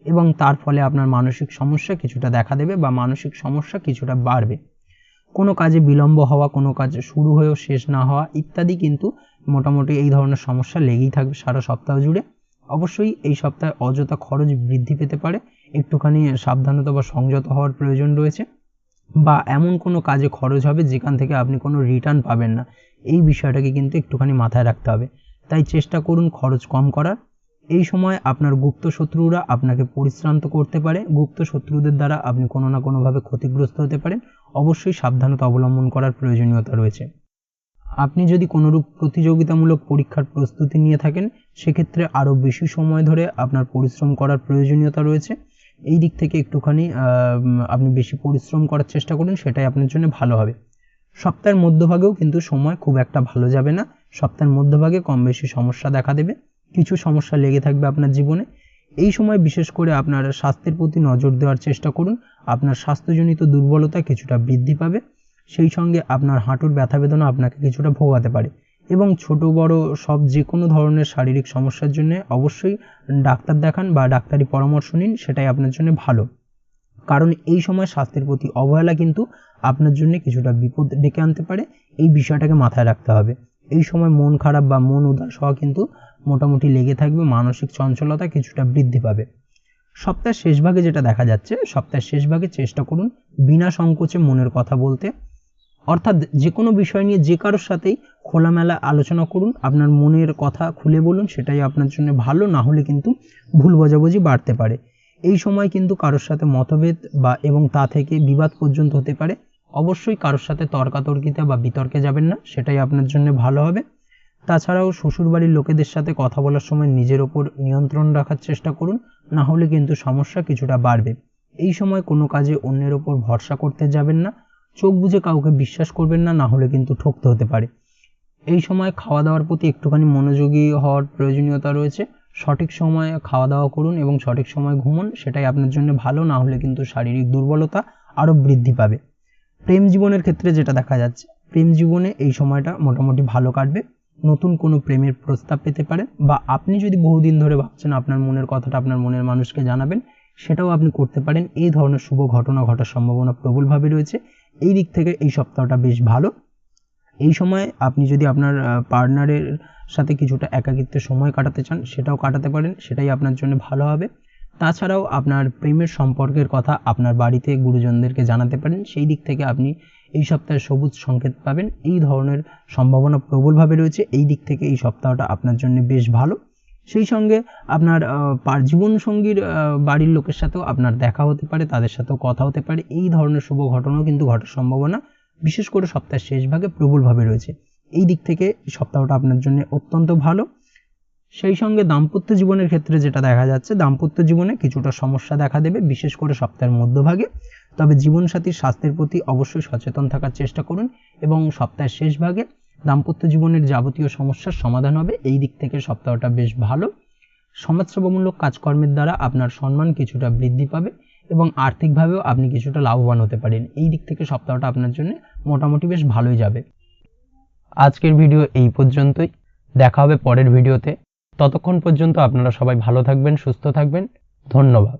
এবং তার ফলে আপনার মানসিক সমস্যা কিছুটা দেখা দেবে বা মানসিক সমস্যা কিছুটা বাড়বে। কোনো কাজে বিলম্ব হওয়া, কোনো কাজ শুরু হয়েও শেষ না হওয়া ইত্যাদি কিন্তু মোটামুটি এই ধরনের সমস্যা লেগেই থাকবে সারা সপ্তাহ জুড়ে। অবশ্যই এই সপ্তাহে অযথা খরচ বৃদ্ধি পেতে পারে, একটুখানি সাবধানতা বা সংযত হওয়ার প্রয়োজন রয়েছে। বা এমন কোনো কাজে খরচ হবে যেখান থেকে আপনি কোনো রিটার্ন পাবেন না, এই বিষয়টাকে কিন্তু একটুখানি মাথায় রাখতে হবে। তাই চেষ্টা করুন খরচ কম করার। এই সময় আপনার গুপ্ত শত্রুরা আপনাকে পরিশ্রান্ত করতে পারে, গুপ্ত শত্রুদের দ্বারা আপনি কোনো না কোনোভাবে ক্ষতিগ্রস্ত হতে পারেন। অবশ্যই সাবধানতা অবলম্বন করার প্রয়োজনীয়তা রয়েছে। আপনি যদি কোনোরূপ প্রতিযোগিতামূলক পরীক্ষার প্রস্তুতি নিয়ে থাকেন, সেক্ষেত্রে আরও বেশি সময় ধরে আপনার পরিশ্রম করার প্রয়োজনীয়তা রয়েছে। এই দিক থেকে একটুখানি আপনি বেশি পরিশ্রম করার চেষ্টা করুন, সেটাই আপনার জন্য ভালো হবে। সপ্তাহের মধ্যভাগেও কিন্তু সময় খুব একটা ভালো যাবে না। সপ্তাহের মধ্যভাগে কম বেশি সমস্যা দেখা দেবে, কিছু সমস্যা লেগে থাকবে আপনার জীবনে। এই সময় বিশেষ করে আপনার স্বাস্থ্যের প্রতি নজর দেওয়ার চেষ্টা করুন। আপনার স্বাস্থ্যজনিত দুর্বলতা কিছুটা বৃদ্ধি পাবে, সেই সঙ্গে আপনার হাঁটুর ব্যথা বেদনা আপনাকে কিছুটা ভোগাতে পারে। এবং ছোট বড় সব যে কোনো ধরনের শারীরিক সমস্যার জন্য অবশ্যই ডাক্তার দেখান বা ডাক্তারি পরামর্শ নিন, সেটাই আপনার জন্য ভালো। কারণ এই সময় স্বাস্থ্যের প্রতি অবহেলা কিন্তু আপনার জন্য কিছুটা বিপদ ডেকে আনতে পারে, এই বিষয়টাকে মাথায় রাখতে হবে। এই সময় মন খারাপ বা মন উদাস হওয়া কিন্তু মোটামুটি লেগে থাকবে, মানসিক চঞ্চলতা কিছুটা বৃদ্ধি পাবে। সপ্তাহের শেষ ভাগে যেটা দেখা যাচ্ছে, সপ্তাহের শেষ ভাগে চেষ্টা করুন বিনা সংকোচে মনের কথা বলতে, অর্থাৎ যে কোনো বিষয় নিয়ে যে কারোর সাথেই খোলামেলা আলোচনা করুন, আপনার মনের কথা খুলে বলুন, সেটাই আপনার জন্য ভালো। না হলে কিন্তু ভুল বোঝাবুঝি বাড়তে পারে। এই সময় কিন্তু কারোর সাথে মতভেদ বা এবং তা থেকে বিবাদ পর্যন্ত হতে পারে। অবশ্যই কারোর সাথে তর্কাতর্কিতে বা বিতর্কে যাবেন না, সেটাই আপনার জন্য ভালো হবে। তাছাড়াও শ্বশুরবাড়ির লোকেদের সাথে কথা বলার সময় নিজের ওপর নিয়ন্ত্রণ রাখার চেষ্টা করুন, না হলে কিন্তু সমস্যা কিছুটা বাড়বে। এই সময় কোনো কাজে অন্যের ওপর ভরসা করতে যাবেন না, চোখ বুজে কাউকে বিশ্বাস করবেন না, না হলে কিন্তু ঠকতে হতে পারে। এই সময় খাওয়া দাওয়ার প্রতি একটুখানি মনোযোগী হওয়ার প্রয়োজনীয়তা রয়েছে। সঠিক সময়ে খাওয়া দাওয়া করুন এবং সঠিক সময় ঘুমুন, সেটাই আপনার জন্য ভালো। না হলে কিন্তু শারীরিক দুর্বলতা আরও বৃদ্ধি পাবে। প্রেম জীবনের ক্ষেত্রে যেটা দেখা যাচ্ছে, প্রেম জীবনে এই সময়টা মোটামুটি ভালো কাটবে। নতুন কোনো প্রেমের প্রস্তাব পেতে পারেন, বা আপনি যদি বহুদিন ধরে ভাবছেন আপনার মনের কথাটা আপনার মনের মানুষকে জানাবেন, সেটাও আপনি করতে পারেন। এই ধরনের শুভ ঘটনা ঘটার সম্ভাবনা প্রবলভাবে রয়েছে। এই দিক থেকে এই সপ্তাহটা বেশ ভালো। এই সময় আপনি যদি আপনার পার্টনারের সাথে কিছুটা একাকিত্বে সময় কাটাতে চান, সেটাও কাটাতে পারেন, সেটাই আপনার জন্য ভালো হবে। তাছাড়াও আপনার প্রেমের সম্পর্কের কথা আপনার বাড়িতে গুরুজনদেরকে জানাতে পারেন, সেই দিক থেকে আপনি এই সপ্তাহে সবুজ সংকেত পাবেন। এই ধরনের সম্ভাবনা প্রবলভাবে রয়েছে। এই দিক থেকে এই সপ্তাহটা আপনার জন্য বেশ ভালো। সেই সঙ্গে আপনার জীবনসঙ্গীর বাড়ির লোকের সাথেও আপনার দেখা হতে পারে, তাদের সাথেও কথা হতে পারে। এই ধরনের শুভ ঘটনাও কিন্তু ঘটার সম্ভাবনা বিশেষ করে সপ্তাহের শেষ ভাগে প্রবলভাবে রয়েছে। এই দিক থেকে সপ্তাহটা আপনার জন্য অত্যন্ত ভালো। সেই সঙ্গে দাম্পত্য জীবনের ক্ষেত্রে যেটা দেখা যাচ্ছে, দাম্পত্য জীবনে কিছুটা সমস্যা দেখা দেবে বিশেষ করে সপ্তাহের মধ্যভাগে। তবে জীবনসাথীর স্বাস্থ্যের প্রতি অবশ্যই সচেতন থাকার চেষ্টা করুন এবং সপ্তাহের শেষ ভাগে দাম্পত্য জীবনের যাবতীয় সমস্যার সমাধান হবে। এই দিক থেকে সপ্তাহটা বেশ ভালো। সমাজসেবামূলক কাজকর্মের দ্বারা আপনার সম্মান কিছুটা বৃদ্ধি পাবে এবং আর্থিকভাবেও আপনি কিছুটা লাভবান হতে পারেন। এই দিক থেকে সপ্তাহটা আপনার জন্য মোটামুটি বেশ ভালোই যাবে। আজকের ভিডিও এই পর্যন্তই, দেখা হবে পরের ভিডিওতে। ততক্ষণ পর্যন্ত আপনারা সবাই ভালো থাকবেন, সুস্থ থাকবেন। ধন্যবাদ।